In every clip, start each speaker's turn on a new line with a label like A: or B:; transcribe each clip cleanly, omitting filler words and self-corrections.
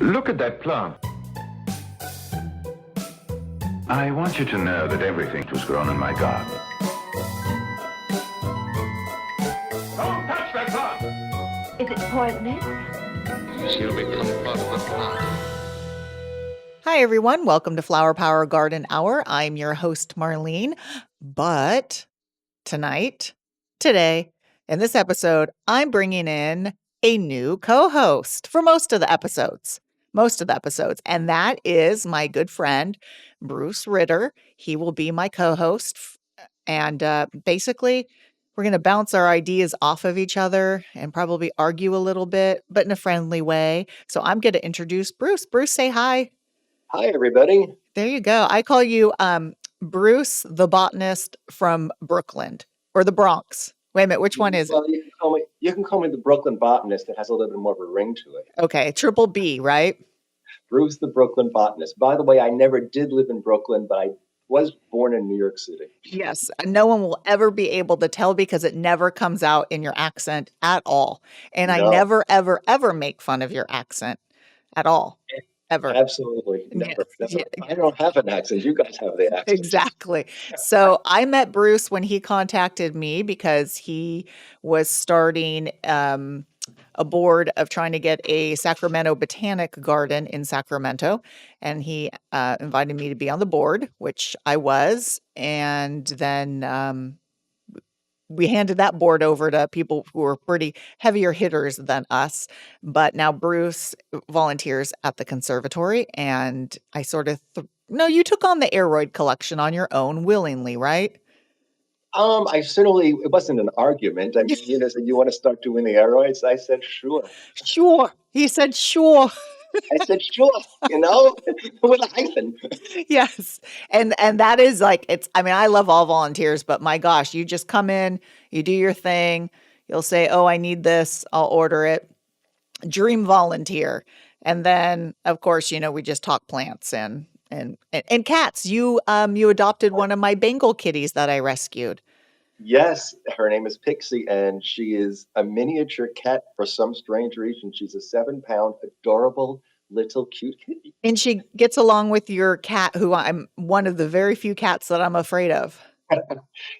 A: Look at that plant. I want you to know that everything was grown in my garden. Don't touch that plant!
B: Is it poisonous?
C: She'll become part of the plant.
D: Hi, everyone. Welcome to Flower Power Garden Hour. I'm your host, Marlene. But today, in this episode, I'm bringing in a new co-host for most of the episodes. And that is my good friend, Bruce Ritter. He will be my co-host. And basically, we're going to bounce our ideas off of each other and probably argue a little bit, but in a friendly way. So I'm going to introduce Bruce. Bruce, say hi.
E: Hi, everybody.
D: There you go. I call you Bruce, the botanist from Brooklyn or the Bronx. Wait a minute. Which one is it?
E: Well, you can call me the Brooklyn botanist. It has a little bit more of a ring to it.
D: Okay. Triple B, right?
E: Bruce, the Brooklyn botanist. By the way, I never did live in Brooklyn, but I was born in New York City.
D: Yes. No one will ever be able to tell because it never comes out in your accent at all. And I never, ever, ever make fun of your accent at all. Ever.
E: Absolutely. Never.
D: Yes. Yeah.
E: I don't have an accent. You guys have the accent.
D: Exactly. So I met Bruce when he contacted me because he was starting a board of trying to get a Sacramento botanic garden in Sacramento. And he invited me to be on the board, which I was. And then we handed that board over to people who were pretty heavier hitters than us. But now Bruce volunteers at the conservatory, and I sort of no, you took on the aeroid collection on your own willingly, right?
E: It wasn't an argument. I mean, said, you want to start doing the aeroids? I said, sure.
D: Sure. He said, sure.
E: I said, sure, with a hyphen.
D: Yes. And that is like, I love all volunteers, but my gosh, you just come in, you do your thing. You'll say, oh, I need this. I'll order it. Dream volunteer. And then of course, we just talk plants and cats. You adopted one of my Bengal kitties that I rescued.
E: Yes, her name is Pixie, and she is a miniature cat for some strange reason. She's a 7-pound, adorable, little cute kitty.
D: And she gets along with your cat, who I'm one of the very few cats that I'm afraid of.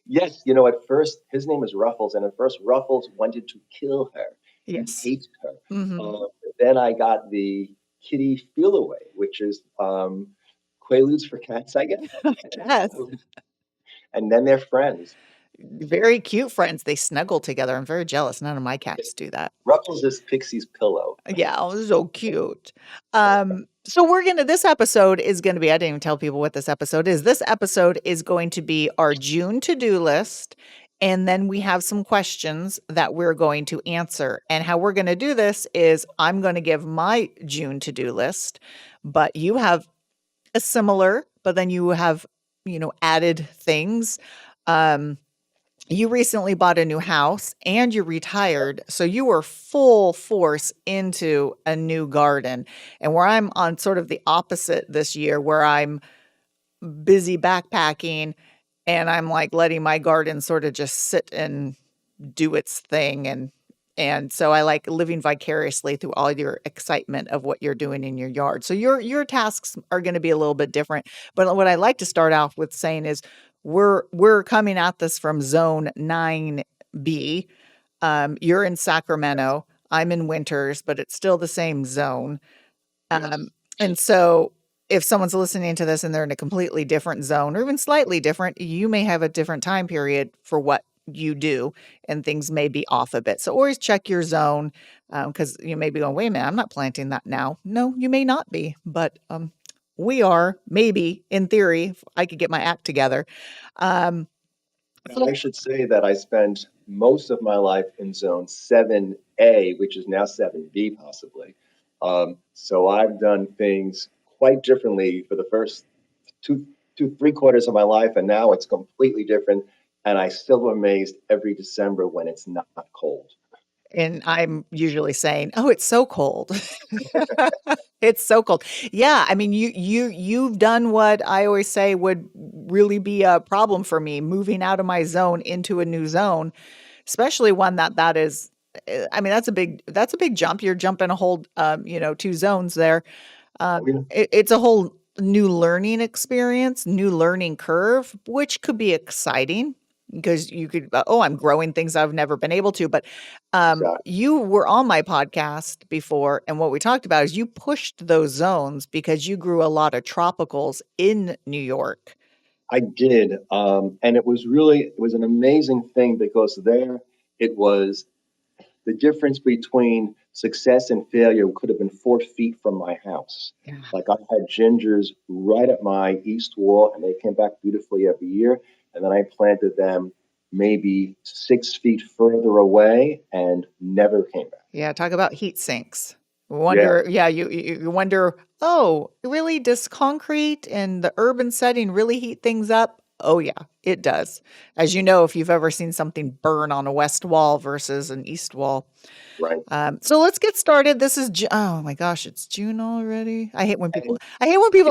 E: Yes, at first, his name is Ruffles, and at first Ruffles wanted to kill her.
D: Yes.
E: He hated her.
D: Mm-hmm.
E: Then I got the kitty Feel Away, which is Quaaludes for cats, I guess.
D: Yes.
E: And then they're friends.
D: Very cute friends. They snuggle together. I'm very jealous. None of my cats do that.
E: Ruffles is Pixie's pillow.
D: Yeah, so cute. This episode is going to be, I didn't even tell people what this episode is. This episode is going to be our June to-do list. And then we have some questions that we're going to answer. And how we're going to do this is I'm going to give my June to-do list, but you have a similar, but then you have, added things. You recently bought a new house and you retired. So you were full force into a new garden. And where I'm on sort of the opposite this year, where I'm busy backpacking and I'm like letting my garden sort of just sit and do its thing. And so I like living vicariously through all your excitement of what you're doing in your yard. So your tasks are going to be a little bit different. But what I like to start off with saying is, we're coming at this from zone 9B. You're in Sacramento. I'm in Winters, but it's still the same zone. And so if someone's listening to this and they're in a completely different zone or even slightly different, you may have a different time period for what you do and things may be off a bit. So always check your zone because you may be going, wait a minute, I'm not planting that now. No, you may not be, but we are, maybe, in theory, if I could get my act together.
E: I should say that I spent most of my life in zone 7A, which is now 7B possibly. So I've done things quite differently for the first three quarters of my life, and now it's completely different. And I still am amazed every December when it's not cold.
D: And I'm usually saying, "Oh, it's so cold." It's so cold. Yeah, I mean, you've done what I always say would really be a problem for me, moving out of my zone into a new zone, especially one that is I mean, that's a big jump. You're jumping a whole, 2 zones there.
E: Oh, yeah.
D: It's a whole new learning experience, new learning curve, which could be exciting because you could, oh, I'm growing things I've never been able to. But
E: Exactly.
D: you were on my podcast before, and what we talked about is you pushed those zones because you grew a lot of tropicals in New York.
E: I did. And it was an amazing thing because there it was the difference between success and failure could have been 4 feet from my house.
D: Yeah.
E: Like I had gingers right at my east wall, and they came back beautifully every year. And then I planted them maybe 6 feet further away and never came back.
D: Yeah, talk about heat sinks.
E: Yeah,
D: Wonder, yeah, you wonder, oh, really, does concrete in the urban setting really heat things up? Oh yeah, it does. As you know, if you've ever seen something burn on a west wall versus an east wall.
E: right.
D: So let's get started. This is oh my gosh, it's June already.
E: And
D: I hate when people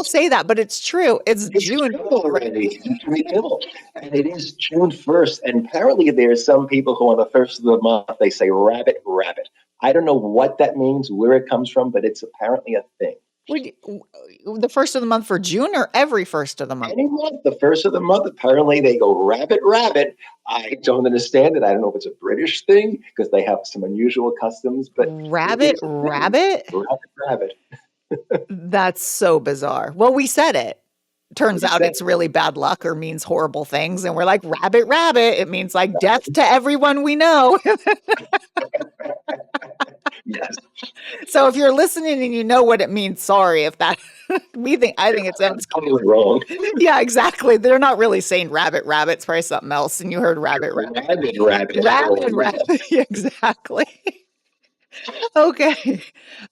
E: it's
D: say that, but it's true. It's
E: it's
D: June
E: June
D: already.
E: already. We know. And it is June 1st. And apparently there's some people who on the first of the month they say rabbit, rabbit. I don't know what that means, where it comes from, but it's apparently a thing.
D: The first of the month for June or every first of the month?
E: Any month, the first of the month, apparently they go rabbit, rabbit. I don't understand it. I don't know if it's a British thing because they have some unusual customs, but it
D: Rabbit,
E: is a thing.
D: rabbit?
E: Rabbit, rabbit.
D: That's so bizarre. Well, we said it. Turns
E: We
D: out
E: said
D: it's really bad luck or means horrible things. And we're like, rabbit, rabbit. It means like death to everyone we know.
E: yes.
D: So if you're listening and you know what it means, sorry if that I think it
E: I'm
D: sounds
E: totally wrong.
D: yeah, exactly. They're not really saying rabbit, rabbit. It's probably something else. And you heard rabbit, rabbit.
E: Rabbit, rabbit.
D: Rabbit,
E: Oh, yes.
D: rabbit. Exactly. Okay.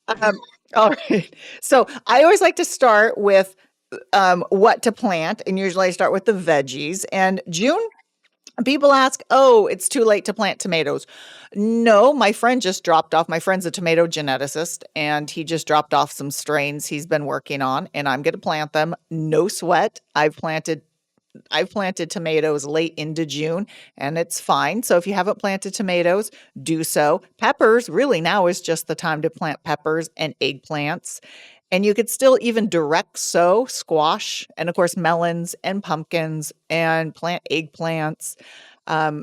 D: Um, all right. So I always like to start with what to plant, and usually I start with the veggies. And June, people ask, "Oh, it's too late to plant tomatoes." No, my friend just dropped off. My friend's a tomato geneticist, and he just dropped off some strains he's been working on, and I'm going to plant them. No sweat. I've planted tomatoes late into June and it's fine. So if you haven't planted tomatoes, do so. Peppers, really now is just the time to plant peppers and eggplants. And you could still even direct sow squash and of course melons and pumpkins and plant eggplants.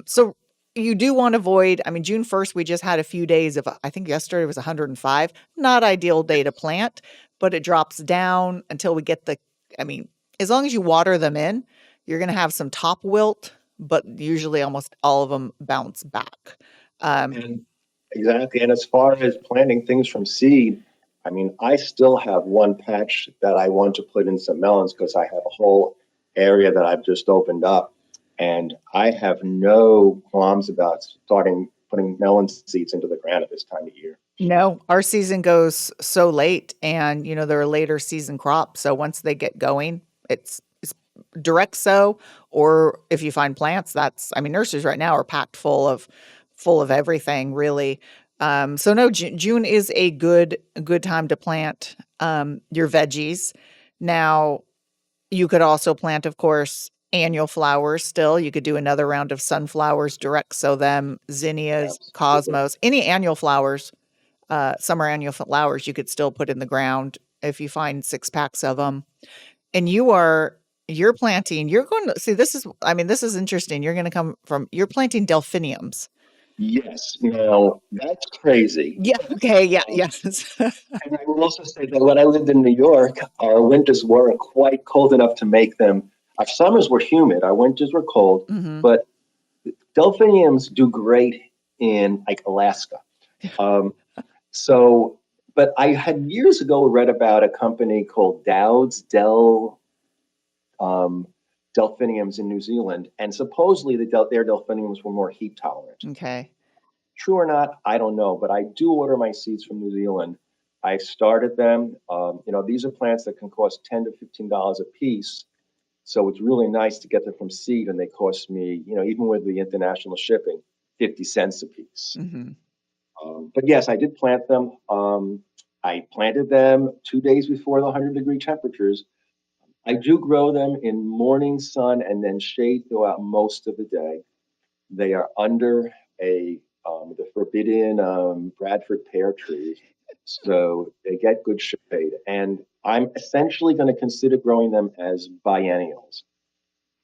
D: So you do want to avoid, I mean, June 1st, we just had a few days of, I think yesterday was 105. Not ideal day to plant, but it drops down until we get I mean, as long as you water them in, you're going to have some top wilt, but usually almost all of them bounce back.
E: And exactly. And as far as planting things from seed, I mean, I still have one patch that I want to put in some melons because I have a whole area that I've just opened up. And I have no qualms about starting putting melon seeds into the ground at this time of year.
D: No, our season goes so late and they're a later season crop. So once they get going, it's direct sow, or if you find plants, I mean, nurseries right now are packed full of everything really. So no, June is a good time to plant your veggies. Now, you could also plant, of course, annual flowers still. You could do another round of sunflowers, direct sow them, zinnias,
E: Absolutely.
D: cosmos, any annual flowers, summer annual flowers you could still put in the ground if you find 6 packs of them. And you're planting, you're going to see this is, I mean, this is interesting. You're planting delphiniums.
E: Yes. Now, that's crazy.
D: Yeah. Okay. Yeah.
E: Um,
D: Yes.
E: and I will also say that when I lived in New York, our winters weren't quite cold enough to make them. Our summers were humid, our winters were cold,
D: hmm
E: but delphiniums do great in like Alaska. Um, so, but I had years ago read about a company called um, delphiniums in New Zealand, and supposedly their delphiniums were more heat tolerant.
D: Okay.
E: True or not, I don't know, but I do order my seeds from New Zealand. I started them. These are plants that can cost $10 to $15 a piece. So it's really nice to get them from seed, and they cost me, even with the international shipping, 50 cents a piece.
D: hmm
E: But yes, I did plant them. I planted them 2 days before the 100-degree temperatures. I do grow them in morning sun and then shade throughout most of the day. They are under a the forbidden Bradford pear trees. So they get good shade. And I'm essentially going to consider growing them as biennials,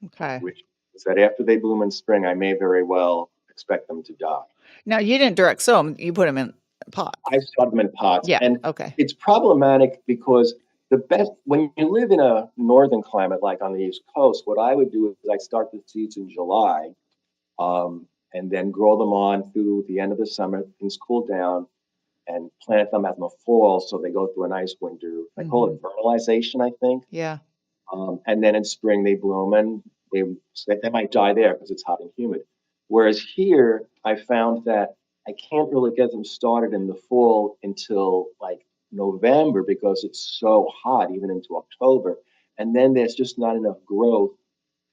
D: Okay.
E: which is that after they bloom in spring, I may very well expect them to die.
D: Now you didn't direct sow them, you put them in pots.
E: I start them in pots.
D: Yeah.
E: And
D: Okay.
E: it's problematic because when you live in a northern climate like on the East Coast, what I would do is I start the seeds in July, and then grow them on through the end of the summer. Things cool down and plant them in the fall so they go through a nice winter. I call
D: Mhm.
E: it vernalization, I think.
D: Yeah.
E: And then in spring they bloom and they might die there because it's hot and humid. Whereas here, I found that I can't really get them started in the fall until like November because it's so hot, even into October. And then there's just not enough growth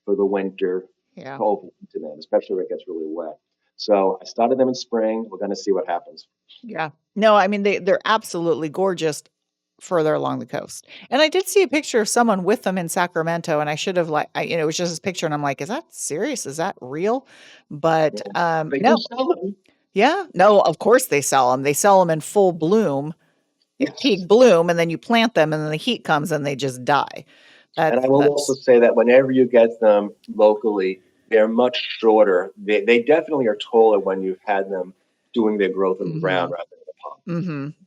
E: for the winter
D: Yeah.
E: to open to them, especially when it gets really wet. So I started them in spring. We're going to see what happens.
D: Yeah. No, I mean they're absolutely gorgeous further along the coast. And I did see a picture of someone with them in Sacramento, and I should have it was just this picture, and I'm like, is that serious? Is that real? But
E: They do
D: no,
E: sell them.
D: yeah, no, of course they sell them. They sell them in full bloom,
E: Yes.
D: peak bloom, and then you plant them, and then the heat comes and they just die.
E: And I will also
D: That's
E: say that whenever you get them locally, they're much shorter. They definitely are taller when you've had them doing their growth in the ground
D: mhm,
E: rather than the pot.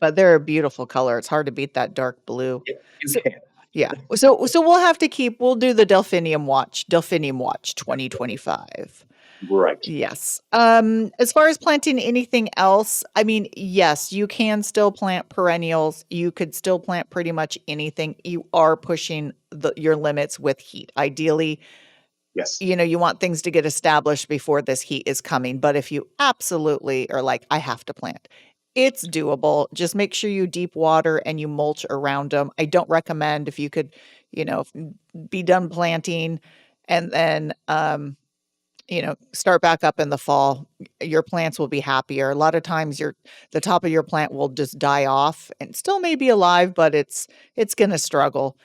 D: but they're a beautiful color. It's hard to beat that dark blue.
E: Yeah, you
D: So
E: can.
D: yeah. So we'll do the Delphinium Watch 2025.
E: Right.
D: Yes. As far as planting anything else, I mean, yes, you can still plant perennials. You could still plant pretty much anything. You are pushing your limits with heat. Ideally,
E: Yes.
D: you want things to get established before this heat is coming. But if you absolutely are like, I have to plant, it's doable. Just make sure you deep water and you mulch around them. I don't recommend if you could, be done planting and then start back up in the fall, your plants will be happier. A lot of times the top of your plant will just die off and still may be alive, but it's going to struggle.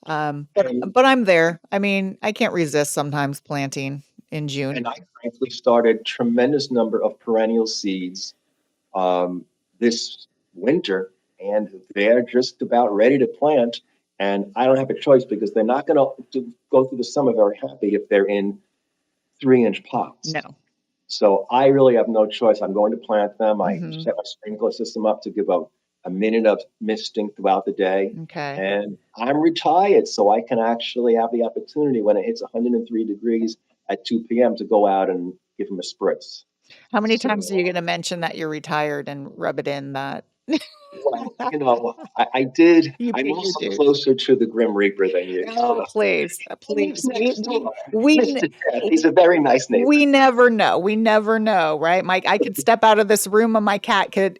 E: And
D: But I'm there. I mean, I can't resist sometimes planting in June.
E: and I frankly started tremendous number of perennial seeds this winter, and they're just about ready to plant. And I don't have a choice because they're not going to go through the summer very happy if they're in 3-inch pots.
D: No.
E: So I really have no choice. I'm going to plant them. I
D: Mhm.
E: set my sprinkler system up to give a minute of misting throughout the day.
D: Okay.
E: And I'm retired, so I can actually have the opportunity when it hits 103 degrees at 2 p.m. to go out and give them a spritz.
D: How many times are you
E: So,
D: going to mention that you're retired and rub it in that
E: well, I did.
D: you
E: I'm
D: pay your
E: also
D: dues?
E: closer to the Grim Reaper than you.
D: Oh,
E: So
D: please,
E: he lives
D: please. We
E: next
D: we
E: door.
D: we
E: Mr. Death. He's a very nice neighbor.
D: We never know. We never know, right? Mike, I could step out of this room and my cat could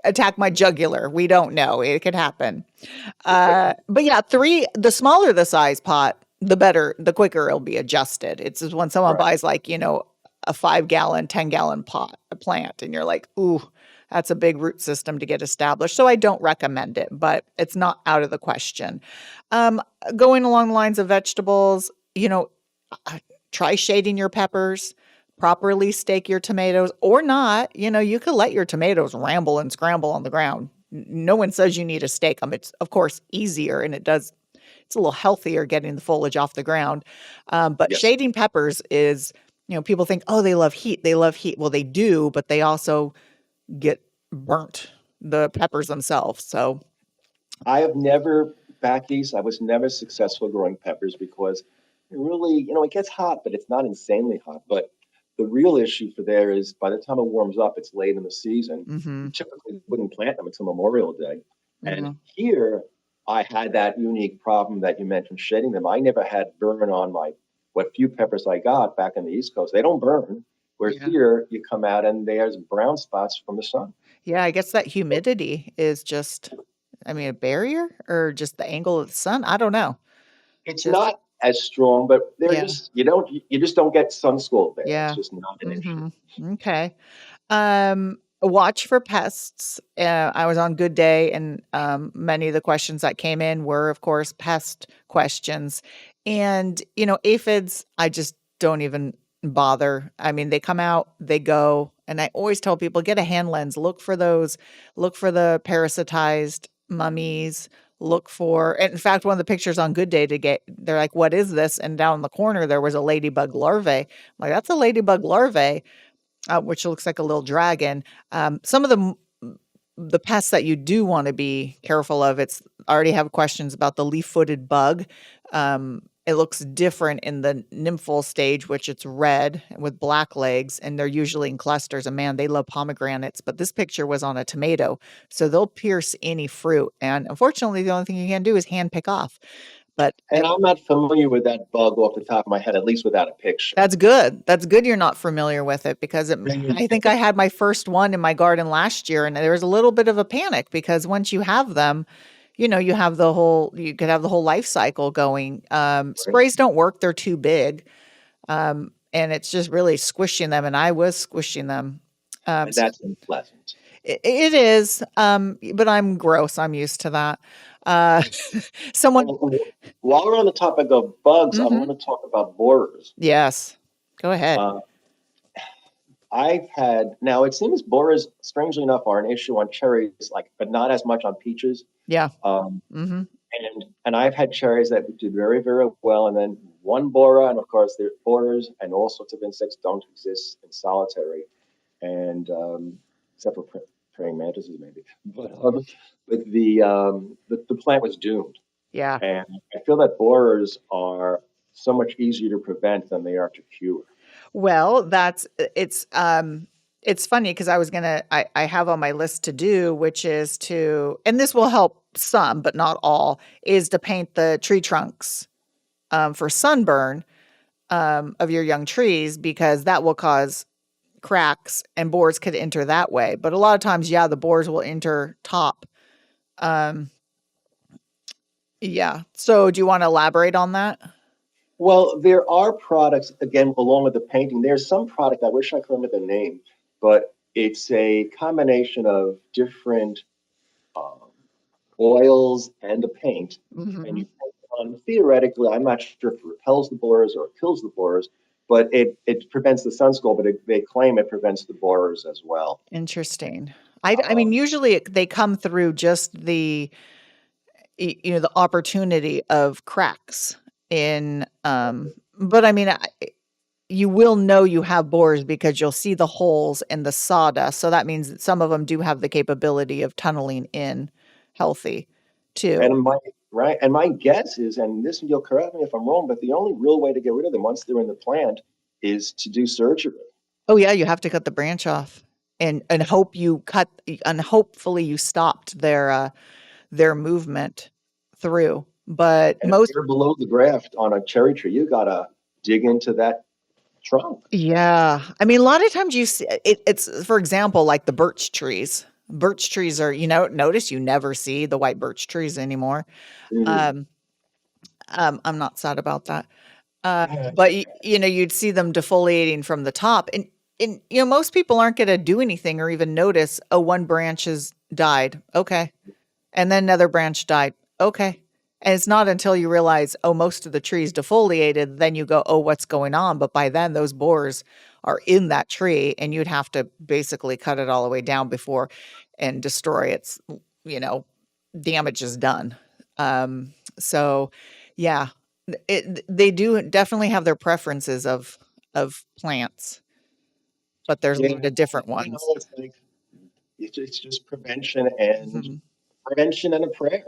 D: attack my jugular. We don't know. It could happen. But yeah, the smaller the size pot, the better, the quicker it'll be adjusted. It's just when someone
E: Right.
D: buys like, a 5-gallon, 10-gallon pot, a plant, and you're like, ooh, that's a big root system to get established. So I don't recommend it, but it's not out of the question. Um, Going along the lines of vegetables, uh, try shading your peppers, properly stake your tomatoes, or not. You could let your tomatoes ramble and scramble on the ground. No one says you need to stake them. It's, of course, easier and it's a little healthier getting the foliage off the ground. But
E: Yes.
D: shading peppers is, people think, oh, they love heat. They love heat. Well, they do, but they also get burnt, the peppers themselves. So,
E: I have never, back east, I was never successful growing peppers because it really, it gets hot, but it's not insanely hot. But the real issue for there is by the time it warms up, it's late in the season. You
D: mhm,
E: typically wouldn't plant them until Memorial Day. And
D: yeah.
E: here, I had that unique problem that you mentioned, shading them. I never had burn on what few peppers I got back in the East Coast. They don't burn. Whereas
D: Yeah.
E: here, you come out and there's brown spots from the sun.
D: Yeah, I guess that humidity is just, I mean, a barrier or just the angle of the sun. I don't know.
E: It's
D: Just,
E: not as strong, but they're
D: yeah.
E: just you just don't get sun school there. It's
D: Yeah.
E: just not an issue.
D: Mhm. Okay. Watch for pests. I was on Good Day, and many of the questions that came in were, of course, pest questions. And aphids, I just don't even bother. I mean, they come out, they go, and I always tell people get a hand lens. Look for those. Look for the parasitized mummies. Look for. And in fact, one of the pictures on Good Day to get, they're like, "What is this?" And down in the corner there was a ladybug larvae. I'm like, that's a ladybug larvae, which looks like a little dragon. Some of the pests that you do want to be careful of, it's I already have questions about the leaf-footed bug. It looks different in the nymphal stage, which it's red with black legs, and they're usually in clusters. And man, they love pomegranates, but this picture was on a tomato, so they'll pierce any fruit. And unfortunately, the only thing you can do is hand pick off. But
E: And I'm not familiar with that bug off the top of my head, at least without a picture.
D: that's good. That's good you're not familiar with it because I think I had my first one in my garden last year and there was a little bit of a panic because once you have them, you know, you could have the whole life cycle going. Sprays don't work. They're too big. And it's just really squishing them. And I was squishing them.
E: And that's unpleasant.
D: It is. But I'm gross. I'm used to that. Someone.
E: While we're on the topic of bugs, I want to talk about borers.
D: Yes. Go ahead.
E: I've had, now it seems borers, strangely enough, are an issue on cherries, but not as much on peaches.
D: Yeah.
E: And I've had cherries that did very, very well, and then one borer, and of course, the borers and all sorts of insects don't exist in solitary, and except for praying mantises, maybe. But the plant was doomed.
D: Yeah.
E: And I feel that borers are so much easier to prevent than they are to cure.
D: Well, it's funny because I have on my list to do, which is to, and this will help some, but not all, is to paint the tree trunks for sunburn of your young trees because that will cause cracks and borers could enter that way. But a lot of times, yeah, the borers will enter top. Yeah. So do you want to elaborate on that?
E: Well, there are products, again, along with the painting. There's some product, I wish I could remember the name, but it's a combination of different oils and a paint. And you paint it on, theoretically, I'm not sure if it repels the borers or it kills the borers, but it prevents the sun scald, but they claim it prevents the borers as well.
D: Interesting. I mean, usually they come through just the opportunity of cracks in, but I mean, you will know you have borers because you'll see the holes in the sawdust. So that means that some of them do have the capability of tunneling in healthy too.
E: And my guess is, and this, you'll correct me if I'm wrong, but the only real way to get rid of them once they're in the plant is to do surgery.
D: Oh yeah, you have to cut the branch off and hopefully you stopped their movement through. But
E: and if you're below the graft on a cherry tree, you gotta dig into that trunk.
D: Yeah. I mean, a lot of times you see it's, for example, like the birch trees. Birch trees are, notice you never see the white birch trees anymore. I'm not sad about that. But you'd see them defoliating from the top and most people aren't going to do anything or even notice, oh, one branch has died. Okay. And then another branch died. Okay. And it's not until you realize, oh, most of the tree's defoliated, then you go, oh, what's going on? But by then those borers are in that tree and you'd have to basically cut it all the way down before and destroy its, damage is done. So yeah, they do definitely have their preferences of plants, but there's a lot of different ones.
E: It's just prevention and a prayer.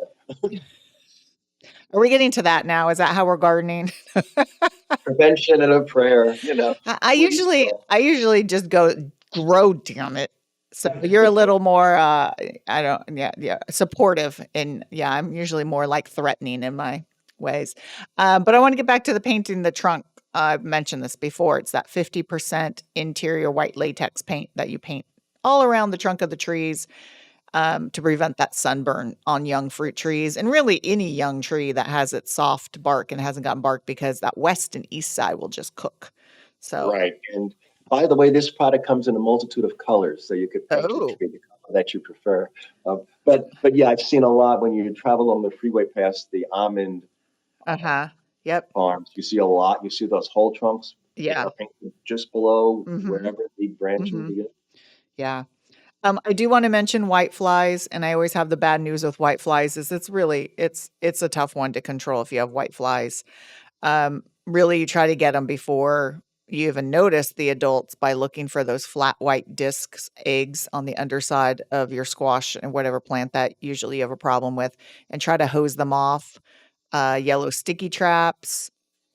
D: Are we getting to that now? Is that how we're gardening?
E: Prevention and a prayer,
D: I usually just go grow, damn it. So you're a little more, supportive. And yeah, I'm usually more like threatening in my ways. But I want to get back to the painting the trunk. I've mentioned this before. It's that 50% interior white latex paint that you paint all around the trunk of the trees. To prevent that sunburn on young fruit trees and really any young tree that has its soft bark and hasn't gotten bark because that west and east side will just cook. So
E: right. And by the way, this product comes in a multitude of colors, so you could paint the tree the color that you prefer. But yeah, I've seen a lot when you travel on the freeway past the almond
D: Yep.
E: farms. You see a lot. You see those whole trunks
D: Yeah.
E: just below
D: Mhm.
E: wherever the branching
D: Mhm.
E: begins.
D: Yeah. I do want to mention white flies, and I always have the bad news with white flies is it's a tough one to control if you have white flies. Really, you try to get them before you even notice the adults by looking for those flat white discs, eggs on the underside of your squash and whatever plant that usually you have a problem with, and try to hose them off. Yellow sticky traps.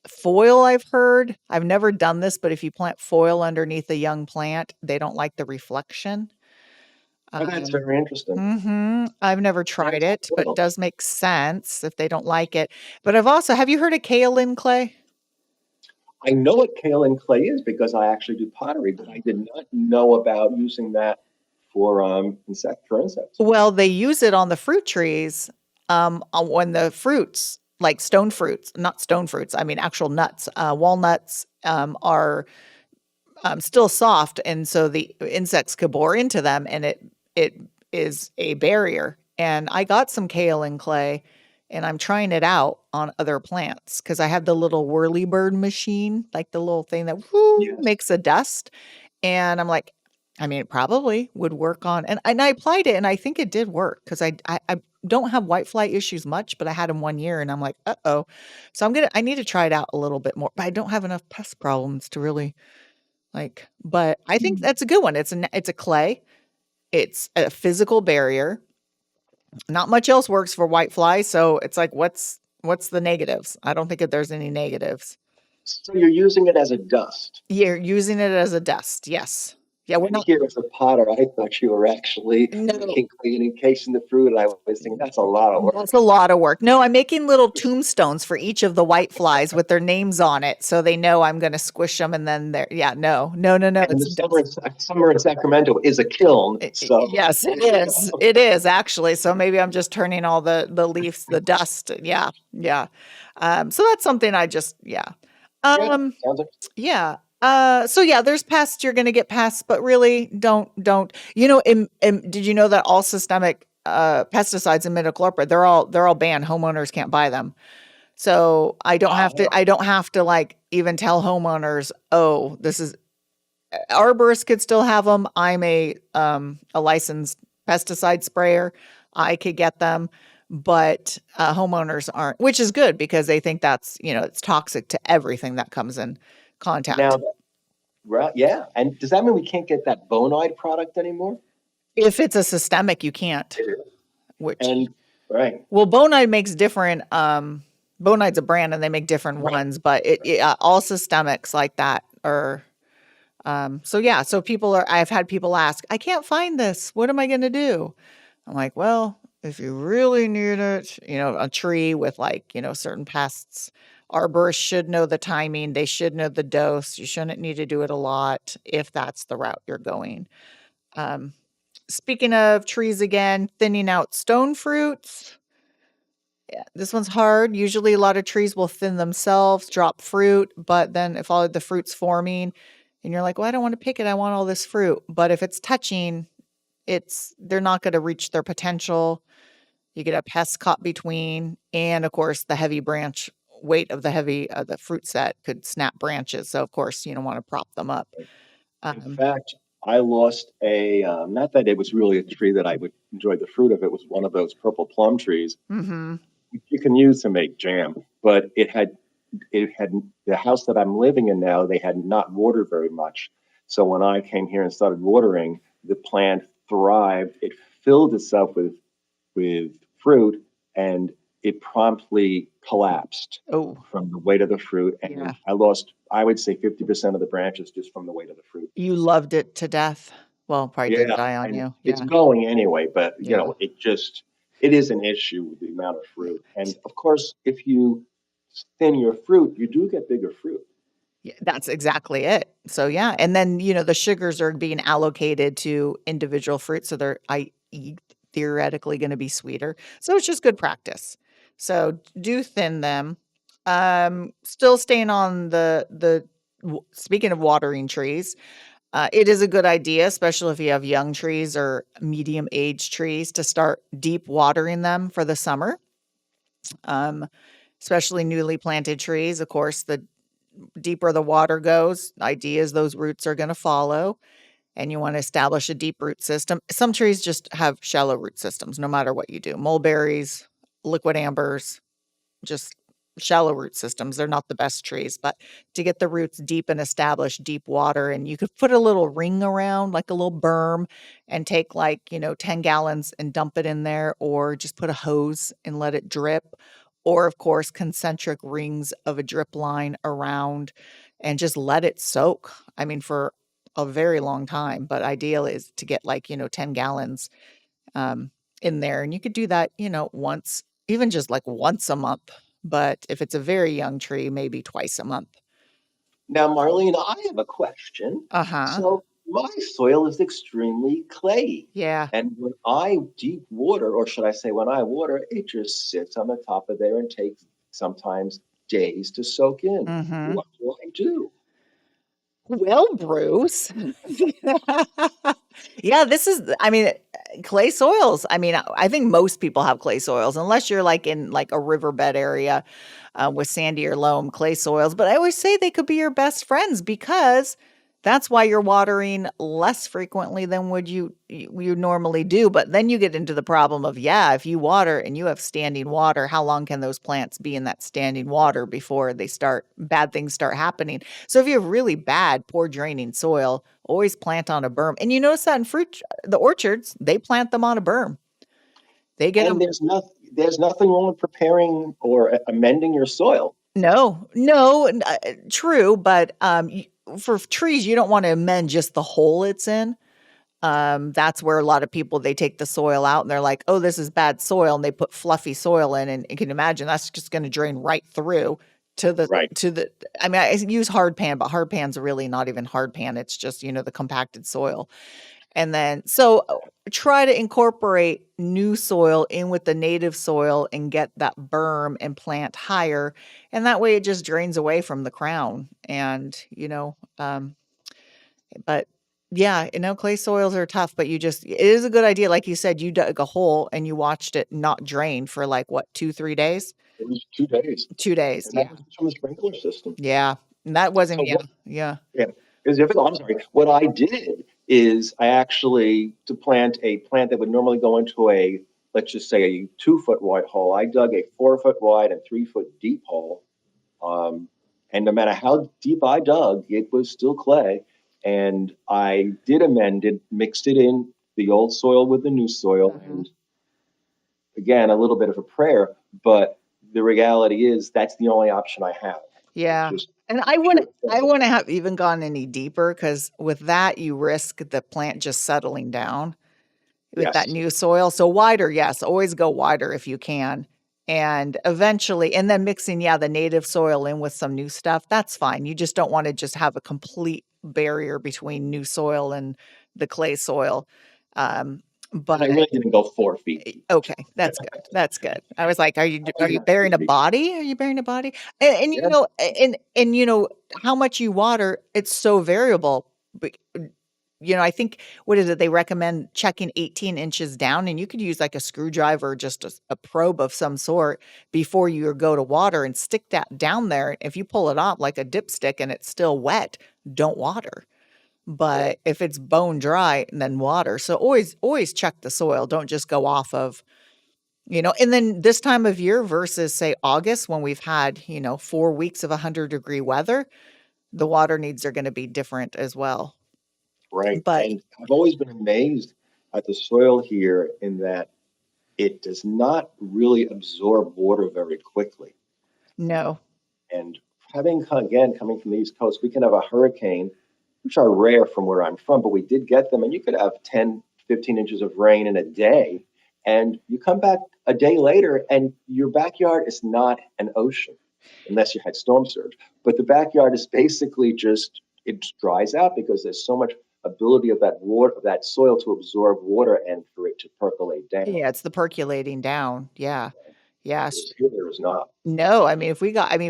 D: Foil, I've heard. I've never done this, but if you plant foil underneath a young plant, they don't like the reflection.
E: Oh, that's
D: Um,
E: very interesting.
D: I've never tried
E: Plants
D: it, but it
E: oil.
D: does make sense if they don't like it. But have you heard of kaolin clay?
E: I know what kaolin clay is because I actually do pottery, but I did not know about using that for insects.
D: Well, they use it on the fruit trees, when the fruits, like stone fruits, not stone fruits, I mean actual nuts, walnuts, are still soft, and so the insects could bore into them, and it is a barrier. And I got some kaolin clay, and I'm trying it out on other plants because I have the little whirly bird machine, like the little thing that whoo,
E: Yes.
D: makes a dust. And I'm like, I mean, it probably would work on, and I applied it, and I think it did work because I don't have whitefly issues much, but I had them 1 year, and I'm like, uh-oh. So I need to try it out a little bit more, but I don't have enough pest problems to really but I think that's a good one. It's a clay. It's a physical barrier. Not much else works for white flies, so it's like, what's the negatives? I don't think that there's any negatives.
E: So you're using it as a dust.
D: You're using it as a dust. Yes. Yeah, we're
E: And
D: not
E: here as a potter, I thought you were actually
D: no.
E: making clay and encasing the fruit. And I was thinking that's a lot of work.
D: That's a lot of work. No, I'm making little tombstones for each of the white flies with their names on it, so they know I'm gonna squish them, and then they're yeah, no. No, no, no,
E: And
D: it's
E: the
D: a dust.
E: summer in Sacramento is a kiln. So
D: Yes, it is. It is actually. So maybe I'm just turning all the leaves, the dust. Yeah, yeah. So that's something I just yeah.
E: yeah,
D: Um,
E: sounds like
D: yeah. So yeah, there's pests you're gonna get pests, but really don't. Did you know that all systemic pesticides and imidacloprid, they're all banned. Homeowners can't buy them. So I don't have to like even tell homeowners, oh, this is arborists could still have them. I'm a licensed pesticide sprayer. I could get them, but homeowners aren't, which is good because they think that's it's toxic to everything that comes in
E: now,
D: contact.
E: right? Yeah. And does that mean we can't get that bonide product anymore?
D: If it's a systemic, you can't.
E: It is.
D: Which
E: And right,
D: well, Bonide makes different. Bonide's a brand, and they make different
E: right.
D: ones, but all systemics like that are. So yeah, so I've had people ask, I can't find this. What am I going to do? I'm like, well, if you really need it, a tree with certain pests, arborists should know the timing. They should know the dose. You shouldn't need to do it a lot if that's the route you're going. Um, Speaking of trees again, thinning out stone fruits. Yeah, this one's hard. Usually a lot of trees will thin themselves, drop fruit, but then if all the fruit's forming and you're like, well, I don't want to pick it. I want all this fruit. But if it's touching, they're not going to reach their potential. You get a pest caught between, and of course the heavy branch weight of the fruit set could snap branches. So of course you don't want to prop them up.
E: In
D: Um,
E: fact, I lost not that it was really a tree that I would enjoy the fruit of. It was one of those purple plum trees
D: mhm.
E: you can use to make jam, but it had the house that I'm living in now, they had not watered very much. So when I came here and started watering, the plant thrived. It filled itself with fruit, and it promptly collapsed
D: Oh,
E: from the weight of the fruit.
D: yeah.
E: And I lost, I would say, 50% of the branches just from the weight of the fruit.
D: You loved it to death. Well, probably didn't
E: Yeah,
D: die on
E: and
D: you.
E: it's
D: Yeah.
E: going anyway, but
D: Yeah.
E: it is an issue with the amount of fruit. And of course, if you thin your fruit, you do get bigger fruit.
D: Yeah, that's exactly it. So yeah, and then the sugars are being allocated to individual fruits, so theoretically going to be sweeter. So it's just good practice. So do thin them. Still staying on speaking of watering trees, it is a good idea, especially if you have young trees or medium aged trees, to start deep watering them for the summer. Um, Especially newly planted trees. Of course, deeper the water goes, the idea is those roots are going to follow, and you want to establish a deep root system. Some trees just have shallow root systems, no matter what you do. Mulberries, liquid ambers, just shallow root systems. They're not the best trees, but to get the roots deep and establish deep water, and you could put a little ring around, like a little berm, and take 10 gallons and dump it in there, or just put a hose and let it drip. Or, of course, concentric rings of a drip line around and just let it soak. I mean, for a very long time, but ideal is to get 10 gallons um, in there. And you could do that, once, even just like once a month. But if it's a very young tree, maybe twice a month.
E: Now, Marlene, I have a question.
D: Uh-huh.
E: So my soil is extremely clayey.
D: Yeah.
E: And when I deep water, or should I say when I water, it just sits on the top of there and takes sometimes days to soak in.
D: Mm-hmm.
E: What do I do?
D: Well, Bruce. Yeah, I mean, clay soils. I mean, I think most people have clay soils, unless you're in a riverbed area with sandy or loam clay soils. But I always say they could be your best friends because that's why you're watering less frequently than would you normally do. But then you get into the problem of, yeah, if you water and you have standing water, how long can those plants be in that standing water before bad things start happening? So if you have really bad, poor draining soil, always plant on a berm. And you notice that in the orchards, they plant them on a berm. They get
E: And
D: them.
E: there's nothing wrong with preparing or amending your soil.
D: No, true. But for trees, you don't want to amend just the hole it's in. That's where a lot of people, they take the soil out and they're like, oh, this is bad soil. And they put fluffy soil in. And you can imagine that's just going to drain right through
E: Right.
D: I mean, I use hard pan, but hard pan's really not even hard pan. It's just, the compacted soil. And then, try to incorporate new soil in with the native soil and get that berm and plant higher. And that way it just drains away from the crown. And, but yeah, clay soils are tough, but it is a good idea. Like you said, you dug a hole and you watched it not drain for what, 2-3 days?
E: It was 2 days.
D: 2 days.
E: And that
D: Yeah.
E: was from the sprinkler system.
D: Yeah. And that wasn't,
E: So
D: yeah.
E: what,
D: Yeah.
E: yeah, it was difficult. I'm sorry. What I did is I actually, to plant a plant that would normally go into let's just say a 2 foot wide hole, I dug a 4 foot wide and 3 foot deep hole. And no matter how deep I dug, it was still clay. And I did amend it, mixed it in the old soil with the new soil.
D: Mhm.
E: And again, a little bit of a prayer, but the reality is that's the only option I have.
D: Yeah.
E: Just
D: And
E: pure
D: I
E: clay.
D: wouldn't have even gone any deeper because with that, you risk the plant just settling down with that
E: Yes.
D: new soil. So wider, yes, always go wider if you can. And eventually, and then mixing, yeah, the native soil in with some new stuff, that's fine. You just don't want to just have a complete barrier between new soil and the clay soil. Um,
E: And I
D: but
E: really didn't go 4 feet deep.
D: okay, that's good. That's good. I was like,
E: I
D: are
E: went
D: you
E: about
D: burying a
E: 3 feet.
D: body? Are you burying a body? And
E: Yeah.
D: how much you water, it's so variable. But I think, what is it? They recommend checking 18 inches down, and you could use like a screwdriver, or just a probe of some sort before you go to water and stick that down there. If you pull it off like a dipstick and it's still wet, don't water. But if it's bone dry, then water. So always check the soil. Don't just go off of, and then this time of year versus say August when we've had, 4 weeks of 100-degree weather, the water needs are going to be different as well.
E: Right.
D: But
E: And I've always been amazed at the soil here in that it does not really absorb water very quickly.
D: no.
E: And again, coming from the East Coast, we can have a hurricane, which are rare from where I'm from, but we did get them. And you could have 10, 15 inches of rain in a day. And you come back a day later, and your backyard is not an ocean, unless you had storm surge. But the backyard is basically it dries out because there's so much ability of that water, of that soil to absorb water and for it to percolate down.
D: Yeah, it's the percolating down. Yeah. Yeah.
E: Whereas here, there is not.
D: No, I mean,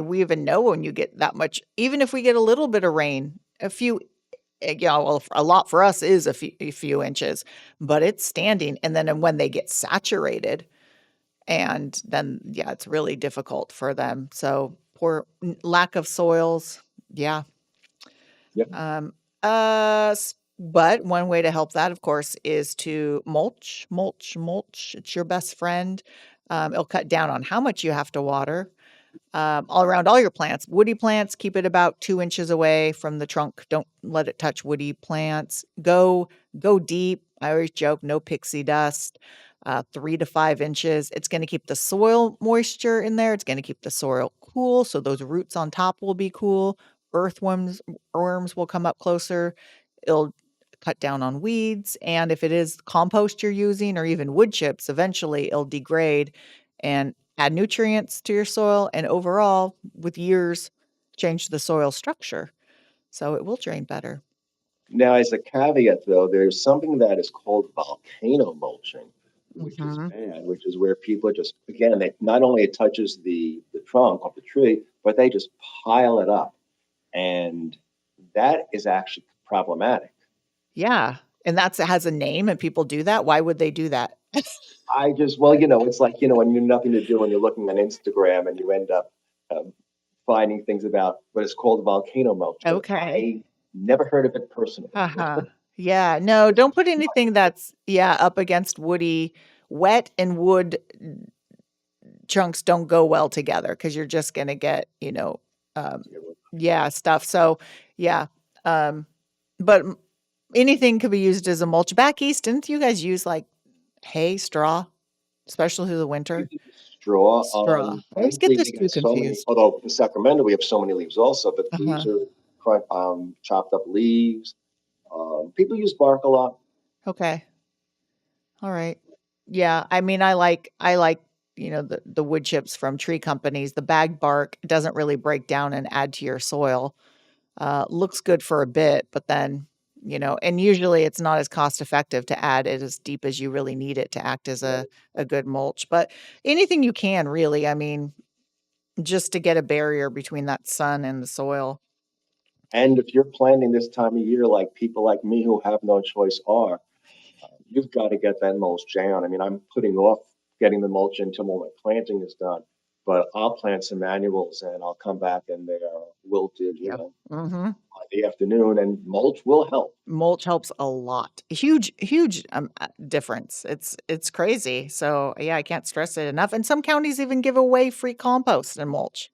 D: we even know when you get that much, even if we get a little bit of rain, well, a lot for us is a few inches, but it's standing. And then when they get saturated, and then, yeah, it's really difficult for them. So lack of soils, Yeah.
E: Yep.
D: But one way to help that, of course, is to mulch, mulch, mulch. It's your best friend. It'll cut down on how much you have to water. All around all your plants. Woody plants, keep it about 2 inches away from the trunk. Don't let it touch woody plants. Go deep. I always joke, no pixie dust. 3 to 5 inches. It's going to keep the soil moisture in there. It's going to keep the soil cool, so those roots on top will be cool. Earthworms will come up closer. It'll cut down on weeds, and if it is compost you're using or even wood chips, eventually it'll degrade and add nutrients to your soil, and overall, with years, change the soil structure. So it will drain better.
E: Now, as a caveat, though, there's something that is called volcano mulching, which is
D: Mhm.
E: bad, which is where people just, again, they not only it touches the trunk of the tree, but they just pile it up. And that is actually problematic.
D: Yeah, and it has a name and people do that? Why would they do that?
E: I just, well, it's like, when you have nothing to do and you're looking on Instagram and you end up um, finding things about what is called volcano mulch, but
D: Okay.
E: I never heard of it personally.
D: Uh-huh. Yeah, no, don't put anything that's, up against woody. Wet and wood chunks don't go well together because 'cause you're just gonna get, um yeah, stuff. So, yeah, um, but anything could be used as a mulch. Back east, didn't you guys use, like, hay, straw, especially through the winter?
E: Straw.
D: Straw. I always get
E: Thankfully,
D: those
E: we
D: 2
E: got so many.
D: confused.
E: Although in Sacramento we have so many leaves also, but these
D: Uh-huh.
E: are chopped up leaves. People use bark a lot.
D: Okay. Alright. Yeah, I mean, I like, the wood chips from tree companies. The bag bark doesn't really break down and add to your soil. Looks good for a bit, but then, and usually it's not as cost effective to add it as deep as you really need it to act as a good mulch. But anything you can really, I mean, just to get a barrier between that sun and the soil.
E: And if you're planting this time of year, like people like me who have no choice are, you've got to get that mulch down. I mean, I'm putting off getting the mulch until all my planting is done, but I'll plant some annuals and I'll come back and they're wilted,
D: Yep. Mhm.
E: by the afternoon, and mulch will help.
D: Mulch helps a lot. Huge, huge, difference. It's crazy. So, yeah, I can't stress it enough, and some counties even give away free compost and mulch.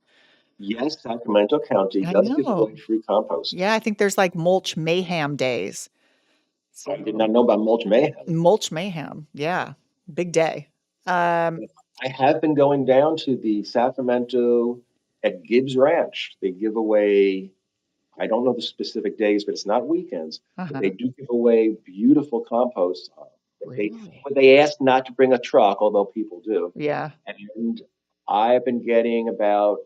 E: Yes, Sacramento County
D: I
E: does give
D: know.
E: away free compost.
D: Yeah, I think there's, like, mulch mayhem days.
E: I did
D: So
E: not know about mulch mayhem.
D: mulch mayhem, yeah, big day. Um,
E: I have been going down to the Sacramento at Gibbs Ranch. They give away, I don't know the specific days, but it's not weekends. But they
D: uh-huh,
E: do give away beautiful compost.
D: really?
E: But they ask not to bring a truck, although people do.
D: Yeah.
E: And I've been getting about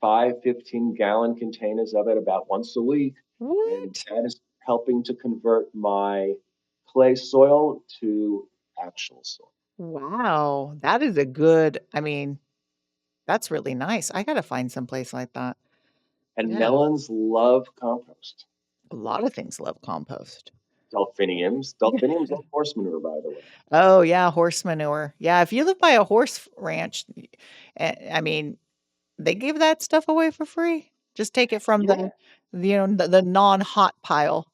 E: 5 15-gallon containers of it about once a week. And
D: What?
E: that is helping to convert my clay soil to actual soil.
D: Wow, that is a good I mean, that's really nice. I gotta find some place like that.
E: And
D: Yeah,
E: melons love compost.
D: a lot of things love compost.
E: Delphiniums.
D: Yeah.
E: Delphiniums love horse manure, by the way.
D: Oh, yeah, horse manure. Yeah, if you live by a horse ranch, I mean, they give that stuff away for free. Just take it from
E: Yeah,
D: the non-hot pile,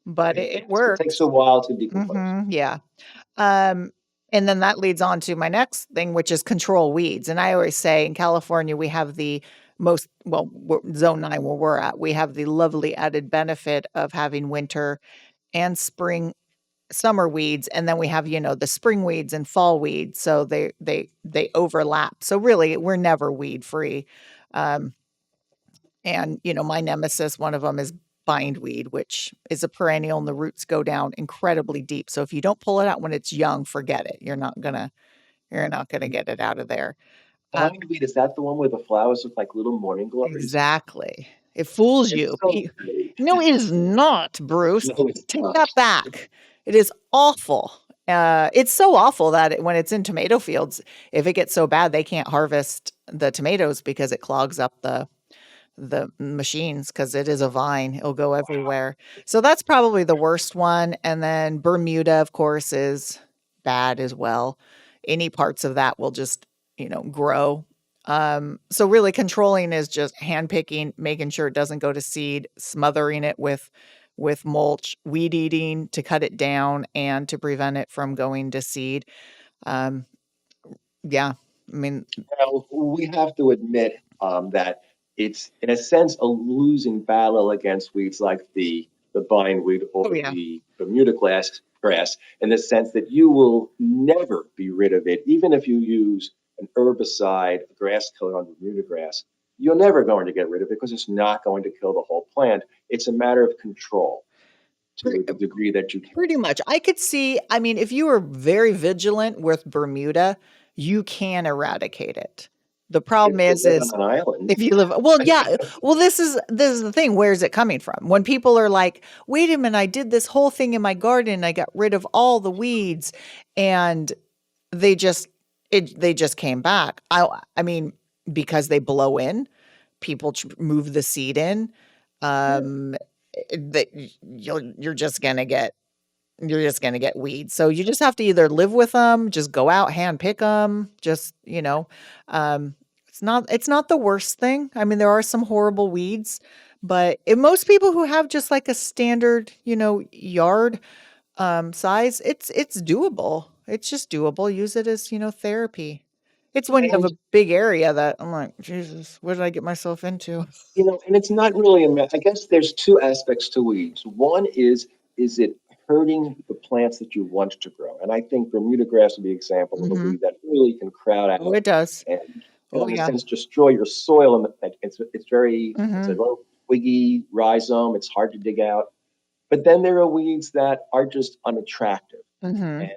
D: but it
E: it takes
D: works.
E: a while to decompose.
D: Yeah. Um, and then that leads on to my next thing, which is control weeds. And I always say in California, we have the zone 9 where we're at, we have the lovely added benefit of having winter and summer weeds. And then we have, the spring weeds and fall weeds. So they overlap. So really we're never weed free. Um, and, my nemesis, one of them is bindweed, which is a perennial and the roots go down incredibly deep. So if you don't pull it out when it's young, forget it. You're not gonna get it out of there. Uh,
E: Bindweed, is that the one where the flowers look like little morning glories?
D: exactly. It fools
E: It's
D: you.
E: so pretty.
D: No, it is not, Bruce.
E: No, it's
D: Take
E: not.
D: that back. It is awful. It's so awful that when it's in tomato fields, if it gets so bad, they can't harvest the tomatoes because it clogs up the machines because it is a vine. It'll go everywhere. So that's probably the worst one. And then Bermuda, of course, is bad as well. Any parts of that will just, grow. So really controlling is just hand picking, making sure it doesn't go to seed, smothering it with mulch, weed eating to cut it down and to prevent it from going to seed. Um, yeah, I mean,
E: Now, we have to admit that it's, in a sense, a losing battle against weeds like the bindweed or
D: oh yeah,
E: the Bermuda grass, in the sense that you will never be rid of it, even if you use an herbicide, a grass killer on Bermuda grass. You're never going to get rid of it because it's not going to kill the whole plant. It's a matter of control
D: pretty,
E: to the degree that you can.
D: pretty much. I could see. I mean, if you were very vigilant with Bermuda, you can eradicate it. The
E: If
D: problem
E: you live on
D: is
E: an island,
D: if you live well, yeah. Well, this is the thing. Where is it coming from? When people are like, "Wait a minute, I did this whole thing in my garden. I got rid of all the weeds," and they just they just came back. I mean, because they blow in, people move the seed in. Um, that you're just gonna get weeds. So you just have to either live with them, just go out, hand pick them, just, um, it's not the worst thing. I mean, there are some horrible weeds, but most people who have just like a standard, yard, size, it's doable. It's just doable. Use it as, therapy. It's when you have
E: and
D: a big area that I'm like, Jesus, what did I get myself into?
E: and it's not really I guess there's two aspects to weeds. One is it hurting the plants that you want to grow? And I think Bermuda grass would be an example of a
D: Mhm.
E: weed that really can crowd
D: Oh,
E: out
D: it does.
E: and
D: Oh,
E: in a
D: yeah.
E: sense destroy your soil. And it's a
D: Mhm.
E: low twiggy rhizome. It's hard to dig out. But then there are weeds that are just unattractive.
D: Mhm.
E: And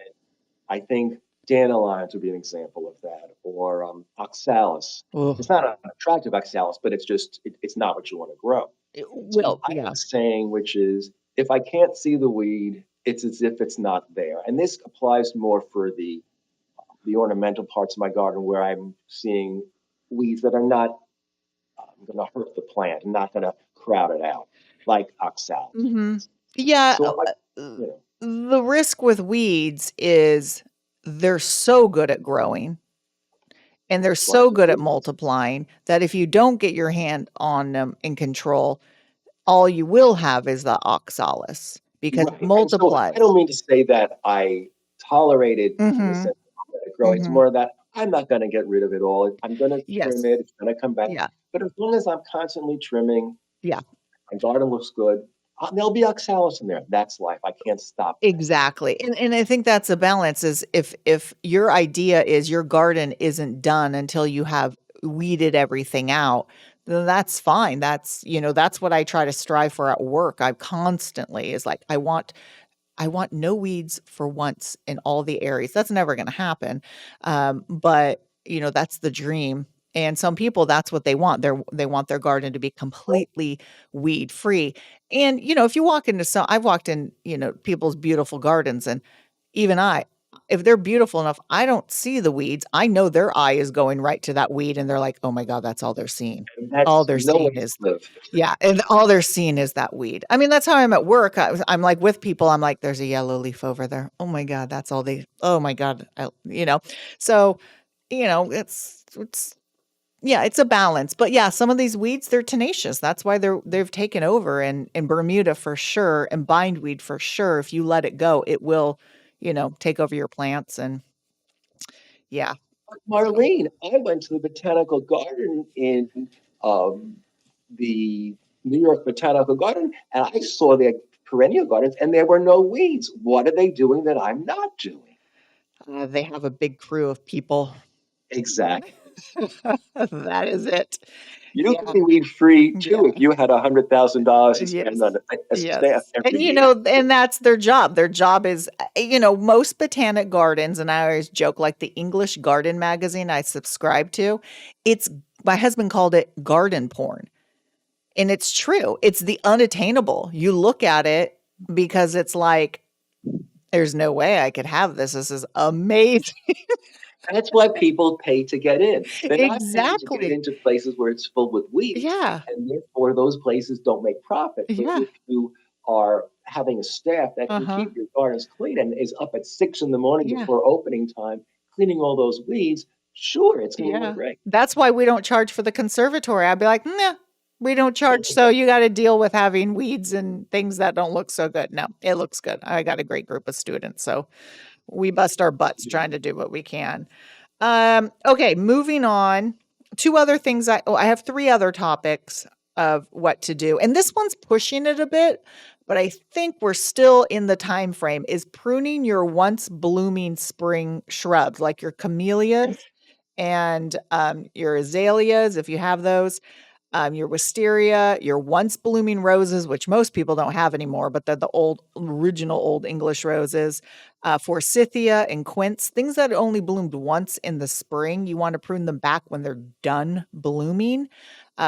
E: I think dandelions would be an example of that, or oxalis.
D: Ugh.
E: It's not an attractive oxalis, but it's not what you want to grow. So
D: Well,
E: I have
D: yeah.
E: a saying which is, if I can't see the weed, it's as if it's not there. And this applies more for the ornamental parts of my garden where I'm seeing weeds that are not going to hurt the plant and not going to crowd it out, like oxalis.
D: Mhm. Yeah,
E: So if I,
D: uh,
E: you know,
D: the risk with weeds is they're so good at growing and they're
E: lots
D: so
E: of
D: good at
E: weeds.
D: multiplying that if you don't get your hand on them in control, all you will have is the oxalis because it
E: Right. And so I
D: multiplies.
E: don't mean to say that I tolerate it in the
D: Mhm.
E: sense of let it grow. It's
D: Mhm.
E: more that I'm not going to get rid of it all. I'm going to trim
D: Yes.
E: it. It's going to come back.
D: Yeah.
E: But as long as I'm constantly trimming,
D: Yeah.
E: my garden looks good. There'll be oxalis in there. That's life. I can't stop that.
D: Exactly. And I think that's a balance is if your idea is your garden isn't done until you have weeded everything out, then that's fine. That's what I try to strive for at work. I constantly is like I want no weeds for once in all the areas. That's never going to happen. But that's the dream. And some people, that's what they want. They want their garden to be completely weed free. And if you walk into I've walked in, people's beautiful gardens, and even if they're beautiful enough, I don't see the weeds. I know their eye is going right to that weed, and they're like, "Oh my God, that's all they're seeing.
E: And
D: All
E: that's
D: they're
E: no way
D: seeing
E: to
D: is
E: live.
D: yeah, and all they're seeing is that weed. I mean, that's how I'm at work. I'm like with people. I'm like, "There's a yellow leaf over there. Oh my God, that's all they. Oh my God, So, it's yeah, it's a balance. But yeah, some of these weeds they're tenacious. That's why they've taken over. And in Bermuda for sure, and bindweed for sure. If you let it go, it will, take over your plants. And yeah, so
E: Marlene, I went to the botanical garden in um, the New York Botanical Garden, and I saw their perennial gardens, and there were no weeds. What are they doing that I'm not doing?
D: they have a big crew of people.
E: Exactly.
D: That is it.
E: You could
D: Yeah,
E: be weed free too if
D: yeah.
E: you had $100,000 to spend
D: Yes.
E: on a staff
D: Yes.
E: every
D: And,
E: year.
D: and that's their job. Their job is, most botanic gardens, and I always joke like the English Garden magazine I subscribe to, it's my husband called it garden porn. And it's true. It's the unattainable. You look at it because it's like, there's no way I could have this. This is amazing.
E: That's why people pay to get in. They're not paying to get
D: Exactly.
E: into places where it's filled with weeds,
D: Yeah.
E: and therefore those places don't make profit. But
D: Yeah.
E: if you are having a staff that can
D: Uh-huh.
E: keep your gardens clean and is up at 6 in the morning
D: Yeah.
E: before opening time, cleaning all those weeds, Sure, it's going to look
D: Yeah.
E: great.
D: That's why we don't charge for the conservatory. I'd be like, "Nah, we don't charge, so you gotta deal with having weeds and things that don't look so good." No, it looks good. I got a great group of students, so we bust our butts trying to do what we can. Okay, moving on. 2 other things I have 3 other topics of what to do, and this one's pushing it a bit, but I think we're still in the time frame, is pruning your once blooming spring shrubs, like your camellias and, your azaleas, if you have those, your wisteria, your once blooming roses, which most people don't have anymore, but they're the original Old English roses, forsythia and quince, things that only bloomed once in the spring. You want to prune them back when they're done blooming,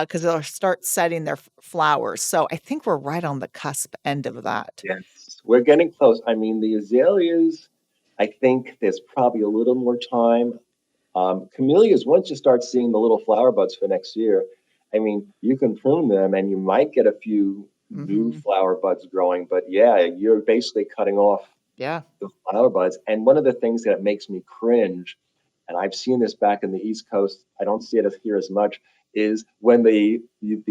D: because they'll start setting their flowers. So I think we're right on the cusp end of that.
E: Yes, we're getting close. I mean, the azaleas, I think there's probably a little more time. Camellias, once you start seeing the little flower buds for next year, I mean, you can prune them and you might get a few new
D: Mhm.
E: flower buds growing. But yeah, you're basically cutting off
D: Yeah.
E: the flower buds. And one of the things that makes me cringe, and I've seen this back in the East Coast, I don't see it here as much, is when the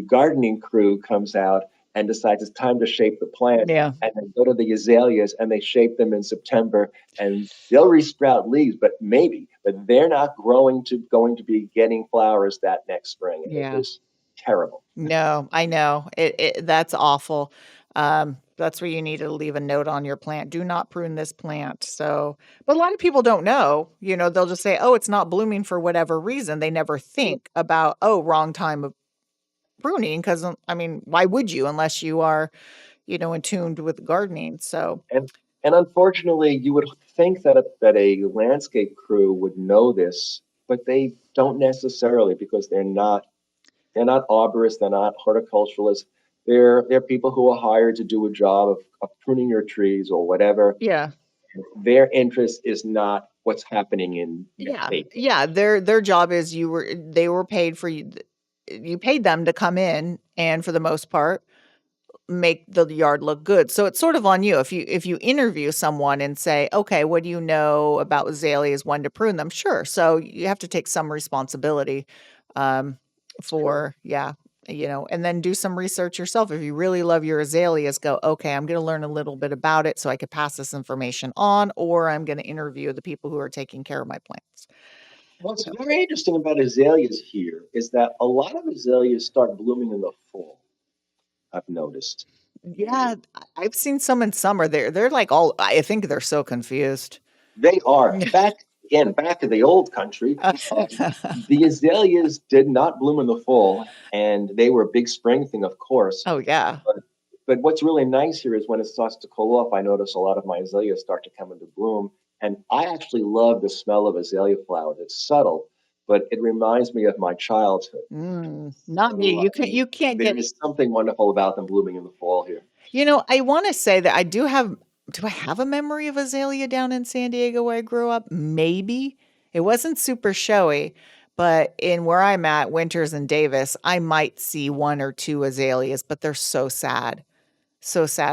E: gardening crew comes out and decides it's time to shape the plant,
D: Yeah.
E: and they go to the azaleas and they shape them in September, and they'll resprout leaves, but they're not going to be getting flowers that next spring. And it
D: Yeah.
E: is terrible.
D: No, I know. That's awful. That's where you need to leave a note on your plant. Do not prune this plant. So, but a lot of people don't know. They'll just say, "Oh, it's not blooming for whatever reason." They never think about, "Oh, wrong time of pruning." Because I mean, why would you unless you are, in tuned with gardening? So,
E: And unfortunately, you would think that a landscape crew would know this, but they don't necessarily because they're not arborists, they're not horticulturalists. They're people who are hired to do a job of pruning your trees or whatever.
D: yeah.
E: Their interest is not what's happening in
D: Yeah.
E: April.
D: Yeah, their job is they were paid for you. You paid them to come in and for the most part make the yard look good. So it's sort of on you. If you interview someone and say, "Okay, what do you know about azaleas, when to prune them?" Sure. So you have to take some responsibility um
E: It's true.
D: for yeah, and then do some research yourself. If you really love your azaleas, go, "Okay, I'm going to learn a little bit about it so I could pass this information on, or I'm going to interview the people who are taking care of my plants."
E: What's
D: So,
E: very interesting about azaleas here is that a lot of azaleas start blooming in the fall, I've noticed.
D: yeah, I've seen some in summer. They're like all I think they're so confused.
E: They are back in the old country. The azaleas did not bloom in the fall, and they were a big spring thing, of course.
D: Oh, yeah.
E: But, but what's really nice here is when it starts to cool off, I notice a lot of my azaleas start to come into bloom. And I actually love the smell of azalea flowers. It's subtle, but it reminds me of my childhood.
D: Not me.
E: So,
D: You can't
E: there
D: get
E: is something wonderful about them blooming in the fall here.
D: I wanna say that I do I have a memory of azalea down in San Diego where I grew up? Maybe. It wasn't super showy, but in where I'm at, Winters and Davis, I might see 1 or 2 azaleas, but they're so sad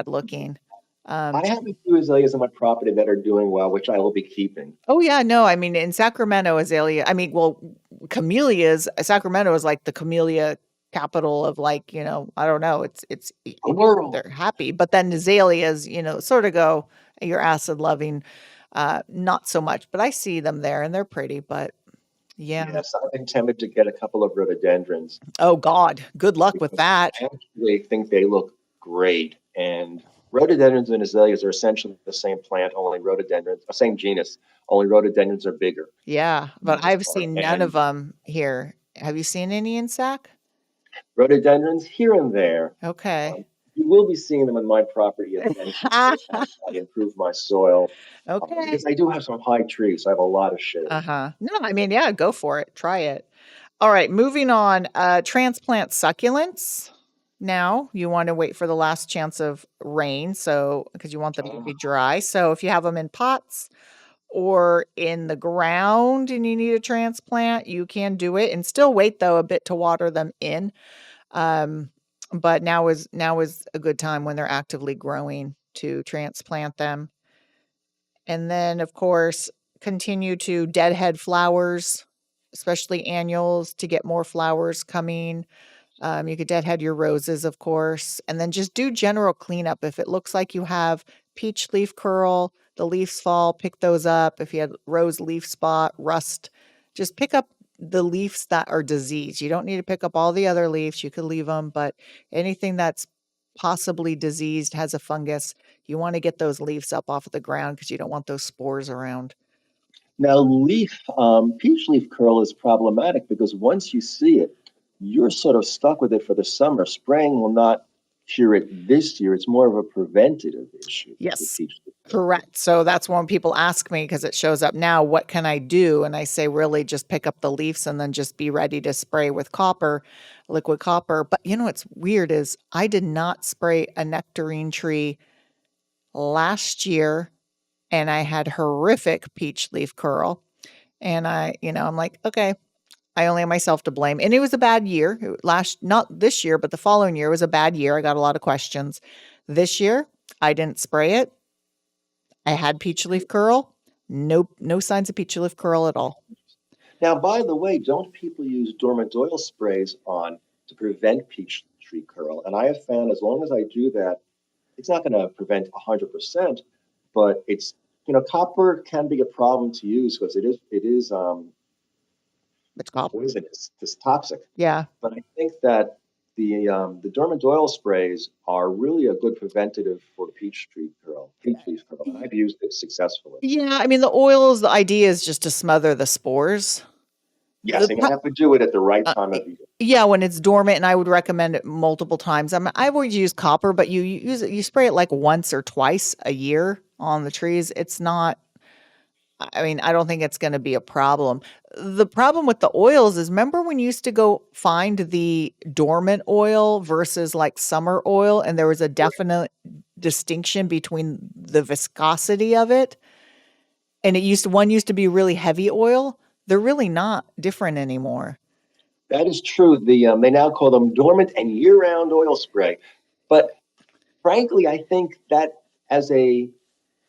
D: looking.
E: I
D: Um
E: have a few azaleas on my property that are doing well, which I will be keeping.
D: Oh, yeah, no, I mean, in Sacramento, camellias Sacramento is like the camellia capital of, like, I don't know, it's
E: The world.
D: they're happy, but then azaleas, sort of go, "You're acid loving," not so much, but I see them there, and they're pretty, but yeah.
E: Yes, I've been tempted to get a couple of rhododendrons
D: Oh god, good luck with
E: because
D: that.
E: I actually think they look great. And rhododendrons and azaleas are essentially the same plant, only rhododendrons, the same genus, only rhododendrons are bigger
D: Yeah,
E: for the
D: but
E: most
D: I've
E: part.
D: seen none of
E: And
D: them here. Have you seen any in Sac?
E: rhododendrons here and there,
D: Okay.
E: um, you will be seeing them on my property eventually as I improve my soil
D: Okay.
E: because I do have some high trees. So I have a lot of shade.
D: Uh-huh. No, I mean, yeah, go for it. Try it. All right, moving on. Transplant succulents. Now, you want to wait for the last chance of rain, so because you want them to be dry. So if you have them in pots or in the ground and you need a transplant, you can do it and still wait though a bit to water them in. Um, but now is a good time when they're actively growing to transplant them. And then, of course, continue to deadhead flowers. especially annuals, to get more flowers coming. You could deadhead your roses, of course, and then just do general cleanup. If it looks like you have peach leaf curl, the leaves fall, pick those up. If you had rose leaf spot, rust, just pick up the leaves that are diseased. You don't need to pick up all the other leaves. You could leave them, but anything that's possibly diseased, has a fungus, you want to get those leaves up off of the ground because you don't want those spores around.
E: Now, peach leaf curl is problematic because once you see it, you're sort of stuck with it for the summer. Spraying will not cure it this year. It's more of a preventative issue with
D: Yes.
E: peach leaf curl.
D: Correct. So that's when people ask me because it shows up now, what can I do? And I say, really just pick up the leaves and then just be ready to spray with copper, liquid copper. But you know what's weird is I did not spray a nectarine tree last year and I had horrific peach leaf curl. And I'm like, okay, I only have myself to blame. And it was a bad year. Not this year, but the following year was a bad year. I got a lot of questions. This year, I didn't spray it. I had peach leaf curl. No signs of peach leaf curl at all.
E: Now, by the way, don't people use dormant oil sprays on to prevent peach tree curl? And I have found as long as I do that, it's not going to prevent 100%, but copper can be a problem to use because it is
D: It's copper.
E: poisonous, it's toxic.
D: Yeah.
E: But I think that the dormant oil sprays are really a good preventative for peach leaf curl, and I've used it successfully.
D: Yeah. I mean, the idea is just to smother the spores.
E: Yes, and you have to do it at the right time of year.
D: Yeah, when it's dormant, and I would recommend it multiple times. I've always used copper, but you spray it like once or twice a year on the trees. It's not. I mean, I don't think it's going to be a problem. The problem with the oils is, remember when you used to go find the dormant oil versus like summer oil, and there was a definite distinction between the viscosity of it, and one used to be really heavy oil. They're really not different anymore.
E: That is true. They now call them dormant and year-round oil spray. But frankly, I think that as a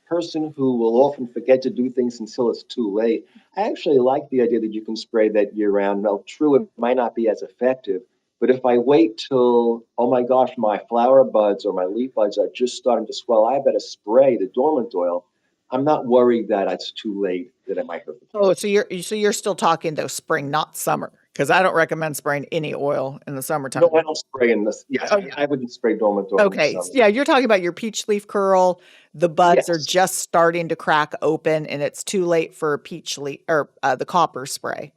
E: person who will often forget to do things until it's too late, I actually like the idea that you can spray that year-round. Now, true, it might not be as effective, but if I wait till, oh my gosh, my flower buds or my leaf buds are just starting to swell, I better spray the dormant oil. I'm not worried that it's too late, that I might hurt the plant.
D: Oh, so you're still talking though spring, not summer, because I don't recommend spraying any oil in the summertime.
E: No, I don't spray in this. Yes, I wouldn't spray dormant oil in the
D: Okay,
E: summer.
D: yeah, you're talking about your peach leaf curl. The buds are
E: Yes.
D: just starting to crack open, and it's too late for peach leaf or the copper spray.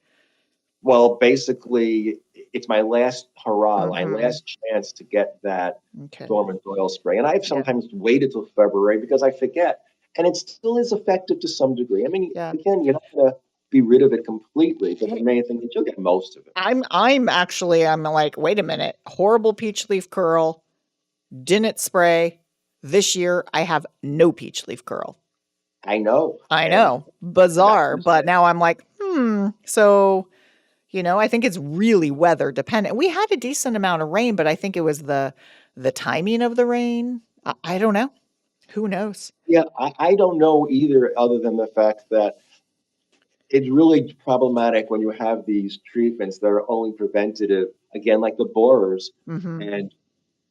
E: Well, basically, it's my last hurrah, my
D: Mhm.
E: last chance to get that
D: Okay.
E: dormant oil spray. And I've sometimes waited till February because I forget. And it still is effective to some degree. I mean,
D: Yeah.
E: again, you're not going to be rid of it completely, but the main thing is you'll get most of it.
D: I'm like, wait a minute, horrible peach leaf curl, didn't spray. This year I have no peach leaf curl.
E: I know.
D: I
E: And
D: know, bizarre,
E: that's
D: but now I'm like, so I think it's really weather dependent. We had a decent amount of rain, but I think it was the timing of the rain. I don't know. Who knows?
E: yeah, I don't know either, other than the fact that it's really problematic when you have these treatments that are only preventative, again, like the borers.
D: Hmm.
E: And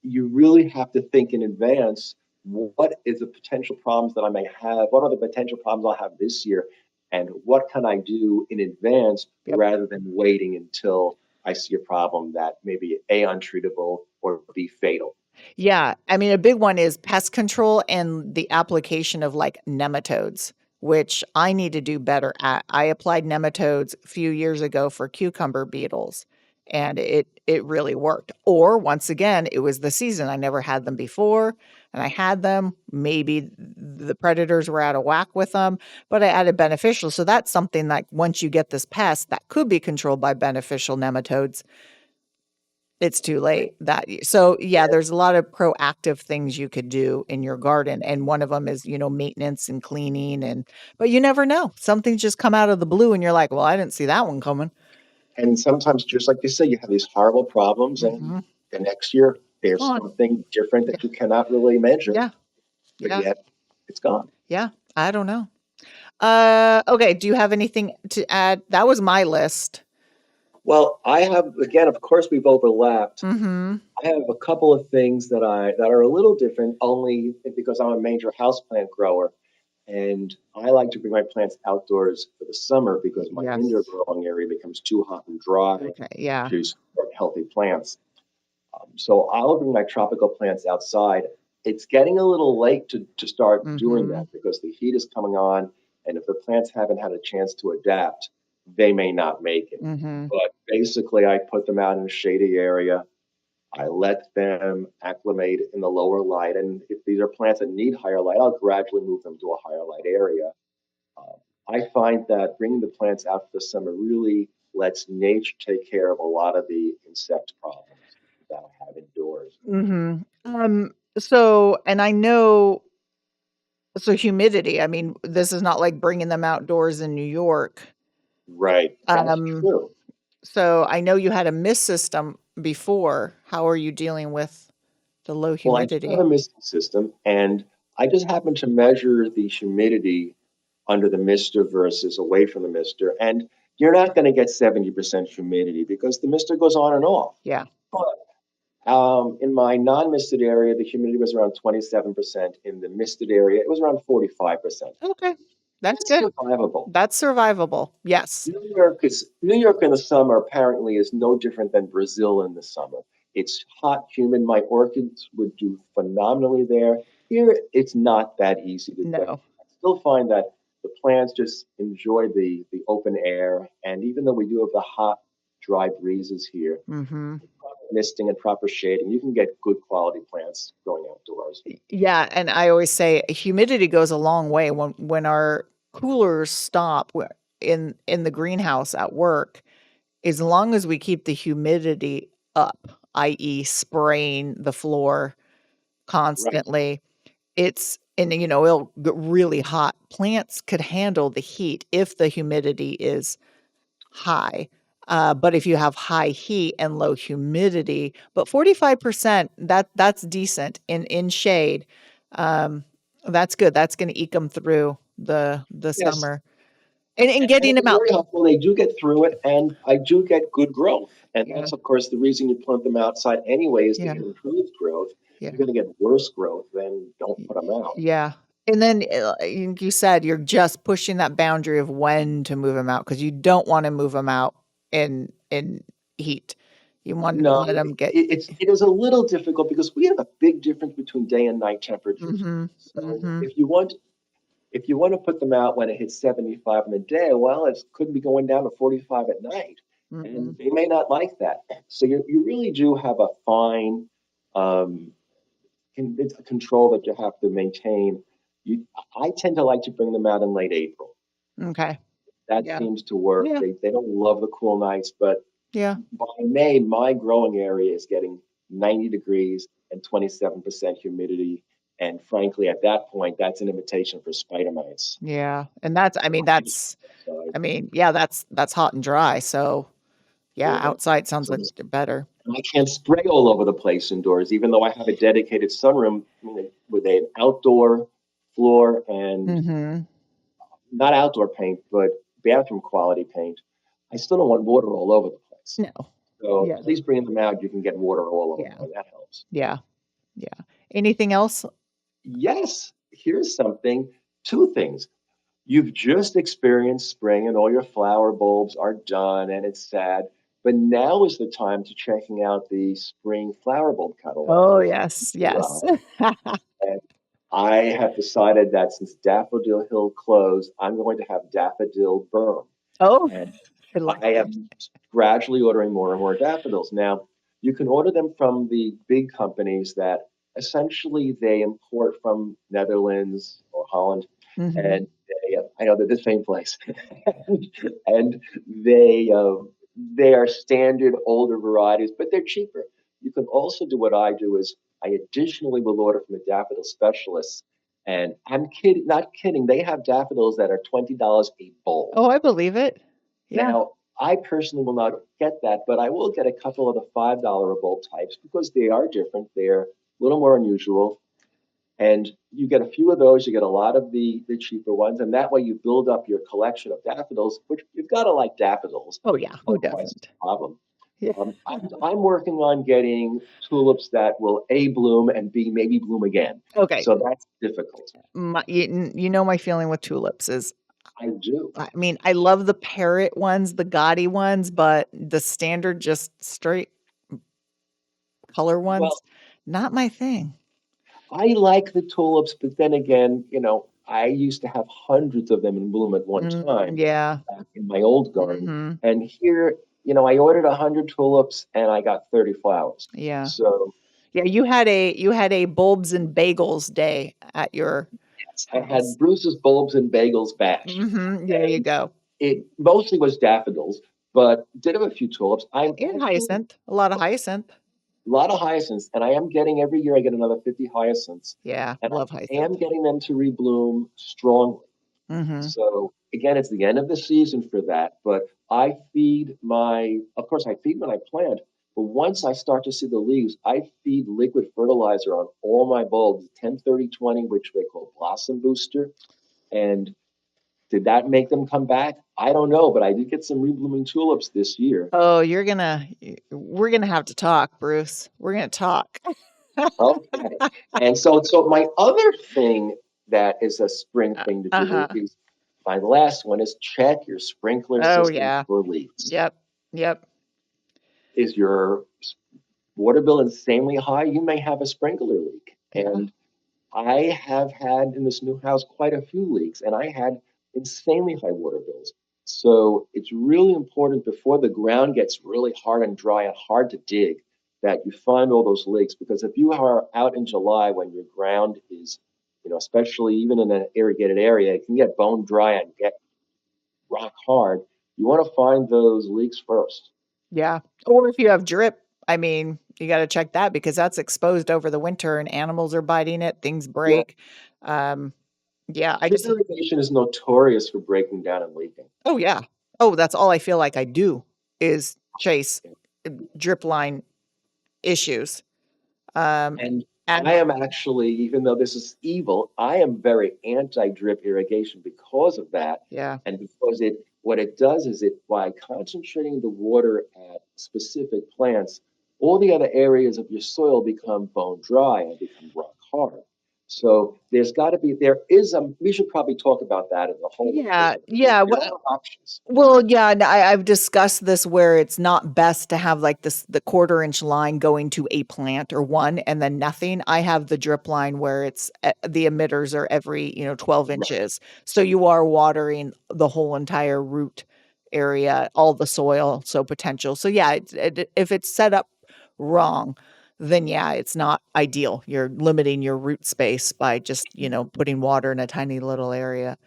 E: you really have to think in advance, what is the potential problems that I may have? What are the potential problems I'll have this year? And what can I do in advance
D: Yep.
E: rather than waiting until I see a problem that may be A, untreatable or B, fatal?
D: Yeah, I mean, a big one is pest control and the application of like nematodes, which I need to do better at. I applied nematodes a few years ago for cucumber beetles, and it really worked. Or once again, it was the season. I never had them before, and I had them. Maybe the predators were out of whack with them, but I added beneficial. So that's something like once you get this pest that could be controlled by beneficial nematodes, it's too late yeah, there's a lot of proactive things you could do in your garden, and one of them is, maintenance and cleaning, but you never know. Something's just come out of the blue and you're like, well, I didn't see that one coming.
E: And sometimes, just like you say, you have these horrible problems, and
D: Mhm.
E: the next year there's
D: Gone.
E: something different that you cannot really measure,
D: Yeah.
E: but
D: Yeah.
E: yet it's gone.
D: Yeah. I don't know. Okay. Do you have anything to add? That was my list.
E: Well, I have, again, of course, we've overlapped.
D: Mm-hmm.
E: I have a couple of things that are a little different, only because I'm a major houseplant grower, and I like to bring my plants outdoors for the summer because my indoor
D: Yes.
E: growing area becomes too hot and dry
D: Okay. Yeah.
E: to support healthy plants. So I'll bring my tropical plants outside. It's getting a little late to start doing
D: Mm-hmm.
E: that because the heat is coming on, and if the plants haven't had a chance to adapt, they may not make it.
D: Mm-hmm.
E: But basically, I put them out in a shady area. I let them acclimate in the lower light, and if these are plants that need higher light, I'll gradually move them to a higher light area. Um, I find that bringing the plants out for the summer really lets nature take care of a lot of the insect problems that I have indoors.
D: Mm-hmm. So, and I know, so humidity, I mean, this is not like bringing them outdoors in New York.
E: Right, that's
D: Um,
E: true.
D: so I know you had a mist system before. How are you dealing with the low
E: Well, I do have a
D: humidity?
E: misting system, and I just happen to measure the humidity under the mister versus away from the mister. And you're not going to get 70% humidity because the mister goes on and off.
D: Yeah.
E: But in my non-misted area, the humidity was around 27%. In the misted area, it was around 45%.
D: Okay. That's
E: That's
D: good.
E: survivable.
D: That's survivable. Yes.
E: New York in the summer apparently is no different than Brazil in the summer. It's hot, humid. My orchids would do phenomenally there. Here, it's not that easy to do.
D: No.
E: I still find that the plants just enjoy the open air, and even though we do have the hot, dry breezes here,
D: Mm-hmm.
E: proper misting and proper shading, you can get good quality plants growing outdoors.
D: Yeah, and I always say humidity goes a long way. When our coolers stop in the greenhouse at work, as long as we keep the humidity up, i.e., spraying the floor
E: Right.
D: constantly, it's and it'll get really hot. Plants could handle the heat if the humidity is high. But if you have high heat and low humidity, but 45%, that's decent in shade. Um, that's good. That's going to eke them through the
E: Yes.
D: summer and
E: And
D: getting
E: it's
D: them out.
E: very helpful. They do get through it, and I do get good growth. And
D: Yeah,
E: that's, of course, the reason you plant them outside anyway is to
D: yeah,
E: get improved growth.
D: yeah,
E: You're going to get worse growth, then don't put them out.
D: yeah. And then you said you're just pushing that boundary of when to move them out because you don't want to move them out in heat. You want to let
E: No,
D: them get.
E: it is a little difficult because we have a big difference between day and night temperatures.
D: Mm-hmm.
E: So
D: Mm-hmm.
E: if you want to put them out when it hits 75 in the day, well, it could be going down to 45 at night,
D: Mm-hmm.
E: and they may not like that. So you really do have a fine um, it's a control that you have to maintain. You, I tend to like to bring them out in late April.
D: Okay.
E: That
D: Yeah.
E: seems to work.
D: Yeah.
E: They don't love the cool nights, but
D: Yeah.
E: by May, my growing area is getting 90 degrees and 27% humidity. And frankly, at that point, that's an invitation for spider mites.
D: Yeah. And that's I mean,
E: So,
D: yeah, that's hot and dry. So yeah,
E: yeah.
D: outside sounds
E: So
D: like better.
E: I can't spray all over the place indoors, even though I have a dedicated sunroom with an outdoor floor and
D: Mm-hmm.
E: not outdoor paint, but bathroom quality paint. I still don't want water all over the place.
D: No.
E: So
D: Yeah.
E: at least bringing them out, you can get water all over
D: Yeah.
E: them, and that helps.
D: Yeah. Yeah. Anything else?
E: Yes, here's something. Two things. You've just experienced spring, and all your flower bulbs are done, and it's sad. But now is the time to checking out the spring flower bulb catalog
D: Oh,
E: because
D: yes. Yes.
E: and I have decided that since Daffodil Hill closed, I'm going to have Daffodil Burn.
D: Oh,
E: And
D: I like
E: I
D: that.
E: am gradually ordering more and more daffodils. Now, you can order them from the big companies that essentially they import from Netherlands or Holland,
D: Mm-hmm.
E: and I know they're the same place, and they are standard older varieties, but they're cheaper. You can also do what I do is I additionally will order from the daffodil specialists, and I'm kidding, not kidding. They have daffodils that are $20 a bulb.
D: Oh, I believe it. Yeah.
E: Now, I personally will not get that, but I will get a couple of the $5 a bulb types because they are different. They're a little more unusual. And you get a few of those, you get a lot of the cheaper ones, and that way you build up your collection of daffodils, which you've got to like daffodils.
D: Oh yeah, who
E: Otherwise, it's
D: doesn't?
E: a problem.
D: Yeah.
E: I'm working on getting tulips that will A, bloom, and B, maybe bloom again.
D: Okay.
E: So that's difficult.
D: You know my feeling with tulips is,
E: I do.
D: I mean, I love the parrot ones, the gaudy ones, but the standard, just straight color
E: Well,
D: ones, not my thing.
E: I like the tulips, but then again, I used to have hundreds of them in bloom at one time
D: Yeah.
E: back in my old garden.
D: Hmm.
E: And here, I ordered 100 tulips and I got 30 flowers.
D: Yeah.
E: So
D: Yeah, you had a bulbs and bagels day at your
E: yes, I
D: house.
E: had Bruce's bulbs and bagels bash.
D: There you
E: And
D: go.
E: it mostly was daffodils, but did have a few tulips. I'm
D: And
E: actually
D: hyacinth, a lot of hyacinth.
E: a lot of hyacinths, and I am getting every year I get another 50 hyacinths,
D: Yeah,
E: and
D: love
E: I am
D: hyacinth.
E: getting them to rebloom strongly.
D: Hmm.
E: So again, it's the end of the season for that, but of course, I feed when I plant, but once I start to see the leaves, I feed liquid fertilizer on all my bulbs, 10, 30, 20, which they call blossom booster. And did that make them come back? I don't know, but I did get some reblooming tulips this year.
D: Oh, we're gonna have to talk, Bruce. We're gonna talk.
E: Okay. And so my other thing that is a spring thing to do
D: Uh-huh.
E: is my last one is check your sprinkler
D: Oh
E: system
D: yeah.
E: for leaks.
D: Yep. Yep.
E: Is your water bill insanely high? You may have a sprinkler leak.
D: Yeah.
E: And I have had in this new house quite a few leaks, and I had insanely high water bills. So it's really important before the ground gets really hard and dry and hard to dig that you find all those leaks. Because if you are out in July when your ground is, especially even in an irrigated area, it can get bone dry and get rock hard. You want to find those leaks first.
D: Yeah. Or if you have drip, I mean, you got to check that because that's exposed over the winter and animals are biting it, things
E: Yeah,
D: break. Um, yeah, I
E: drip
D: just,
E: irrigation is notorious for breaking down and leaking.
D: oh, yeah. Oh, that's all I feel like I do is chase drip line issues. Um,
E: And
D: and
E: I am actually, even though this is evil, I am very anti-drip irrigation because of that.
D: yeah,
E: And because what it does is by concentrating the water at specific plants, all the other areas of your soil become bone dry and become rock hard. So we should probably talk about that as a whole
D: yeah,
E: episode because
D: yeah.
E: there are options.
D: Well, yeah, and I've discussed this where it's not best to have like the quarter-inch line going to a plant or one and then nothing. I have the drip line where the emitters are every, 12
E: Right.
D: inches. So you are watering the whole entire root area, all the soil, so potential. So yeah, if it's set up wrong, then yeah, it's not ideal. You're limiting your root space by just, putting water in a tiny little area.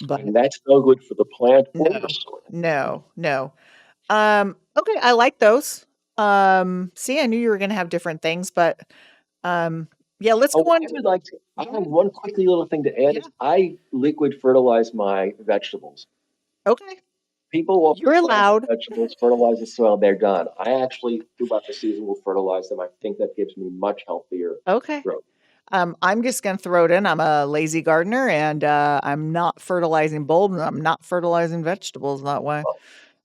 D: But
E: And that's no good for the plant or the
D: no,
E: soil.
D: no, no. Okay, I like those. See, I knew you were gonna have different things, but yeah, let's
E: Oh,
D: go on
E: I
D: to
E: would like to. I
D: yeah,
E: have one quickly little thing to add
D: yeah,
E: is I liquid fertilize my vegetables.
D: okay.
E: People will
D: You're
E: plant
D: allowed.
E: vegetables, fertilize the soil, they're done. I actually, throughout the season, will fertilize them. I think that gives me much healthier
D: Okay.
E: growth.
D: I'm just gonna throw it in. I'm a lazy gardener and I'm not fertilizing bulbs, and I'm not fertilizing vegetables that way.
E: Well,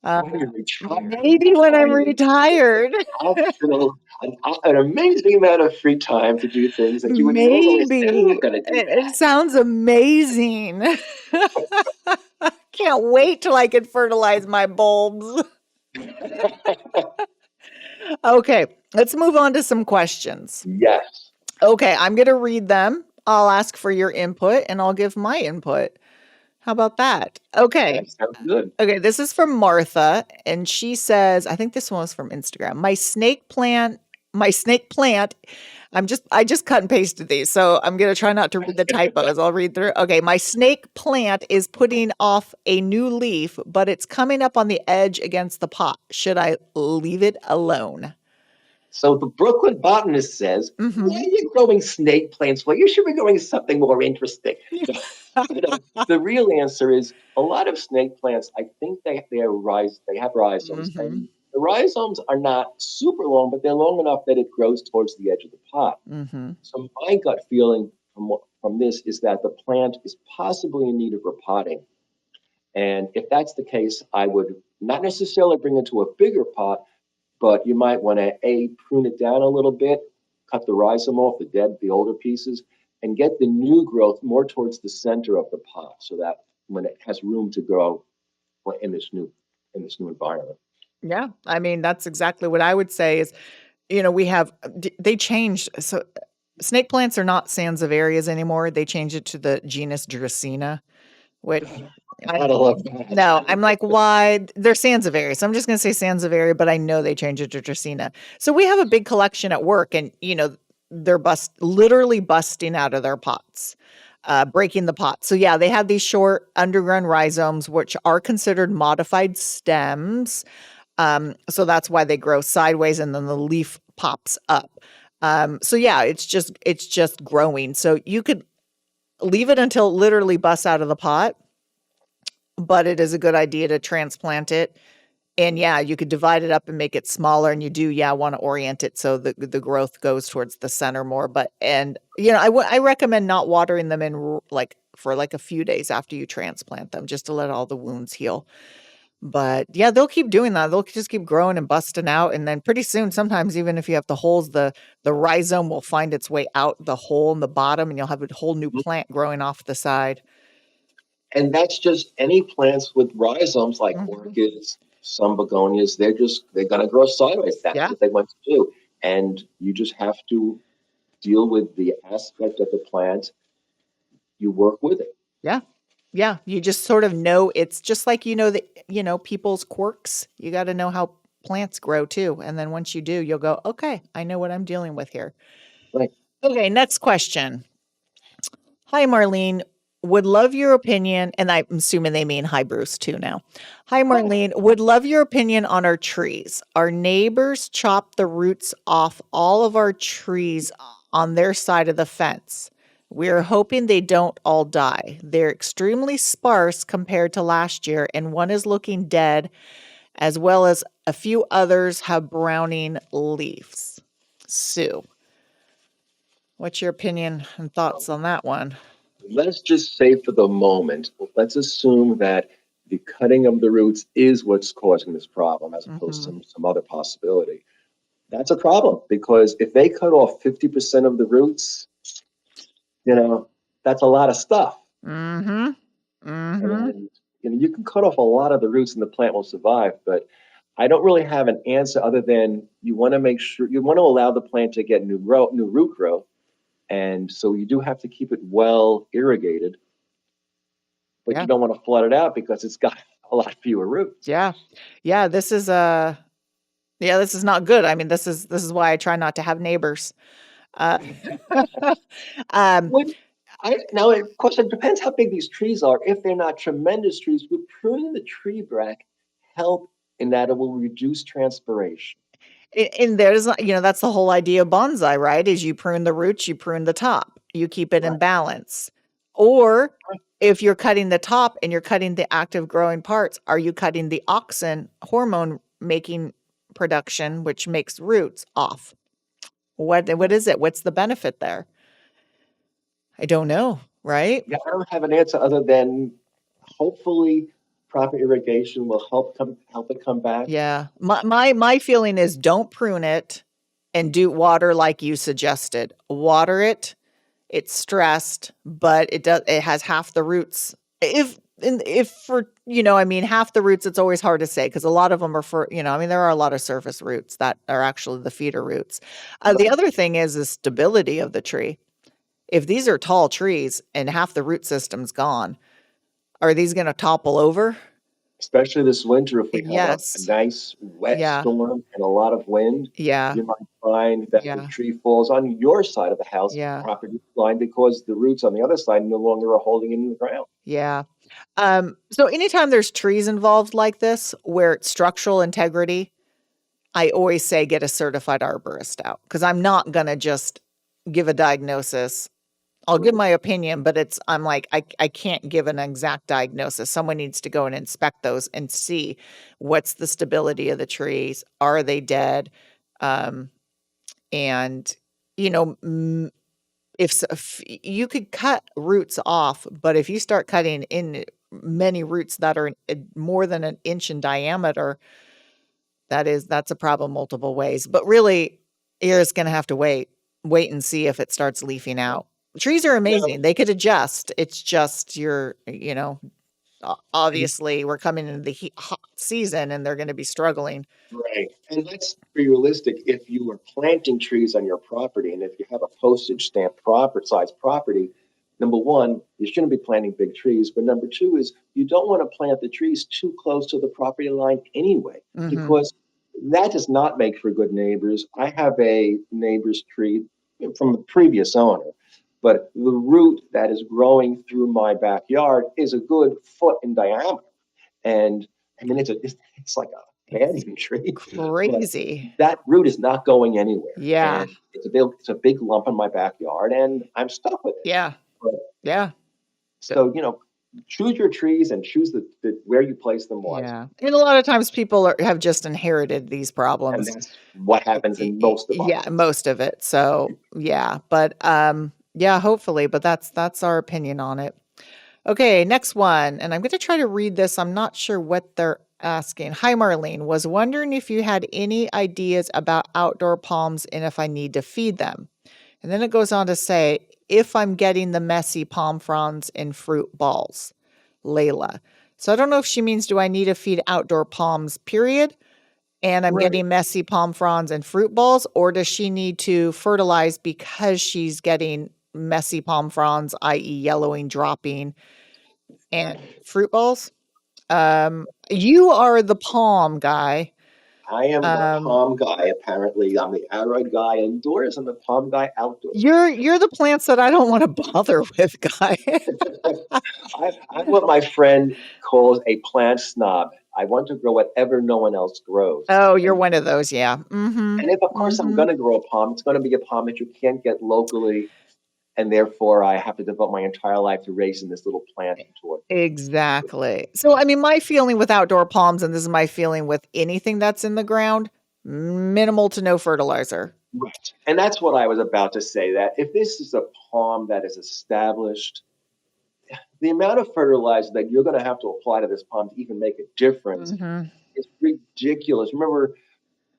D: Uh,
E: when you're retired, you
D: maybe when I'm
E: finally get the
D: retired.
E: optional, an amazing amount of free time to do things that you would normally say, I'm not
D: Maybe.
E: going to do
D: It sounds amazing. Can't wait till I can fertilize my bulbs.
E: that.
D: Okay, let's move on to some questions.
E: Yes,
D: Okay, I'm going to read them. I'll ask for your input and I'll give my input. How about that? Okay.
E: that sounds good.
D: Okay, this is from Martha and she says, I think this one was from Instagram. My snake plant I just cut and pasted these, so I'm gonna try not to read the typos. I'll read through. Okay, my snake plant is putting off a new leaf, but it's coming up on the edge against the pot. Should I leave it alone?
E: So the Brooklyn botanist says, why are
D: Hmm.
E: you growing snake plants? Well, you should be growing something more interesting. The real answer is a lot of snake plants, I think they have rhizomes.
D: Hmm.
E: And the rhizomes are not super long, but they're long enough that it grows towards the edge of the pot.
D: Hmm.
E: So my gut feeling from this is that the plant is possibly in need of repotting. And if that's the case, I would not necessarily bring it to a bigger pot, but you might want to prune it down a little bit, cut the rhizome off, the older pieces, and get the new growth more towards the center of the pot, so that when it has room to grow in this new environment.
D: Yeah. I mean, that's exactly what I would say is, they changed. So snake plants are not Sansevieras anymore. They changed it to the genus Dracaena, which
E: I love that.
D: no, I'm like, why? They're Sansevieria. So I'm just going to say Sansevieria, but I know they changed it to Dracaena. So we have a big collection at work, and, they're literally busting out of their pots, breaking the pot. So yeah, they have these short underground rhizomes, which are considered modified stems. So that's why they grow sideways and then the leaf pops up. So yeah, it's just growing. So you could leave it until it literally busts out of the pot, but it is a good idea to transplant it. And yeah, you could divide it up and make it smaller, and you do, want to orient it so the growth goes towards the center more. But, I recommend not watering them in for a few days after you transplant them, just to let all the wounds heal. But yeah, they'll keep doing that. They'll just keep growing and busting out. And then pretty soon, sometimes even if you have the holes, the rhizome will find its way out the hole in the bottom, and you'll have a whole new plant growing off the side.
E: And that's just any plants with rhizomes like orchids, some begonias. They're going to grow sideways. That's what they want to do. And you just have to deal with the aspect of the plant. You work with it.
D: Yeah. Yeah. You just sort of know, it's just like, people's quirks. You got to know how plants grow too. And then once you do, you'll go, okay, I know what I'm dealing with here.
E: Right.
D: Okay. Next question. Hi, Marlene. Would love your opinion. And I'm assuming they mean hi, Bruce, too now. Hi, Marlene. Would love your opinion on our trees. Our neighbors chopped the roots off all of our trees on their side of the fence. We're hoping they don't all die. They're extremely sparse compared to last year, and one is looking dead, as well as a few others have browning leaves. Sue, what's your opinion and thoughts on that one?
E: Let's just say for the moment, let's assume that the cutting of the roots is what's causing this problem, as opposed to some other possibility. That's a problem, because if they cut off 50% of the roots, that's a lot of stuff. And you can cut off a lot of the roots and the plant will survive, but I don't really have an answer other than you want to make sure you want to allow the plant to get new root growth. And so you do have to keep it well irrigated, but you don't want to flood it out because it's got a lot fewer roots.
D: Yeah. Yeah. This is this is not good. I mean, this is why I try not to have neighbors.
E: Now, of course, it depends how big these trees are. If they're not tremendous trees, would pruning the tree back help in that it will reduce transpiration?
D: And there's, that's the whole idea of bonsai, right? Is you prune the roots, you prune the top, you keep it in balance. Or if you're cutting the top and you're cutting the active growing parts, are you cutting the auxin hormone making production, which makes roots off? What is it? What's the benefit there? I don't know, right?
E: Yeah, I don't have an answer other than hopefully proper irrigation will help it come back.
D: Yeah. My feeling is don't prune it and do water like you suggested. Water it. It's stressed, but it has half the roots. If for, half the roots, it's always hard to say because a lot of them are for, there are a lot of surface roots that are actually the feeder roots. The other thing is the stability of the tree. If these are tall trees and half the root system's gone, are these going to topple over?
E: Especially this winter, if we have a nice wet storm and a lot of wind, you might find that the tree falls on your side of the house, property line, because the roots on the other side no longer are holding it in the ground.
D: Yeah. So anytime there's trees involved like this, where it's structural integrity, I always say get a certified arborist out, because I'm not going to just give a diagnosis. I'll give my opinion, but I'm like, I can't give an exact diagnosis. Someone needs to go and inspect those and see what's the stability of the trees. Are they dead? And, if you could cut roots off, but if you start cutting in many roots that are more than an inch in diameter, that's a problem multiple ways. But really, you're just gonna have to wait and see if it starts leafing out. Trees are
E: Now,
D: amazing. They could adjust. It's just obviously we're coming into the hot season and they're going to be struggling.
E: right. And let's be realistic. If you are planting trees on your property, and if you have a postage stamp proper size property, number one, you shouldn't be planting big trees. But number two is you don't want to plant the trees too close to the property line anyway,
D: Mhm.
E: because that does not make for good neighbors. I have a neighbor's tree from the previous owner, but the root that is growing through my backyard is a good foot in diameter. And I mean, it's like a
D: It's
E: banyan tree, but
D: crazy.
E: that root is not going anywhere.
D: Yeah.
E: And it's a big lump in my backyard, and I'm stuck with it.
D: Yeah.
E: But,
D: Yeah.
E: so, choose your trees and choose where you place them wisely.
D: Yeah. And a lot of times people have just inherited these
E: And
D: problems.
E: that's what happens in most of our
D: Yeah,
E: lives.
D: most of it. So, yeah, but yeah, hopefully, but that's our opinion on it. Okay, next one. And I'm going to try to read this. I'm not sure what they're asking. Hi, Marlene. Was wondering if you had any ideas about outdoor palms and if I need to feed them. And then it goes on to say, if I'm getting the messy palm fronds and fruit balls, Layla. So I don't know if she means, do I need to feed outdoor palms, period? And I'm
E: Right.
D: getting messy palm fronds and fruit balls, or does she need to fertilize because she's getting messy palm fronds, i.e., yellowing, dropping, and fruit balls? You are the palm guy.
E: I am the
D: Um,
E: palm guy, apparently. I'm the aroid guy indoors and the palm guy outdoors.
D: you're the plants that I don't want to bother with, guy.
E: I'm what my friend calls a plant snob. I want to grow whatever no one else grows.
D: Oh, you're
E: And
D: one of those, yeah. Mm-hmm.
E: and if of course I'm
D: Mm-hmm.
E: gonna grow a palm, it's gonna be a palm that you can't get locally, and therefore I have to devote my entire life to raising this little plant into it.
D: Exactly. So, I mean, my feeling with outdoor palms, and this is my feeling with anything that's in the ground, minimal to no fertilizer.
E: Right. And that's what I was about to say, that if this is a palm that is established, the amount of fertilizer that you're going to have to apply to this palm to even make a difference
D: Mm-hmm.
E: is ridiculous. Remember,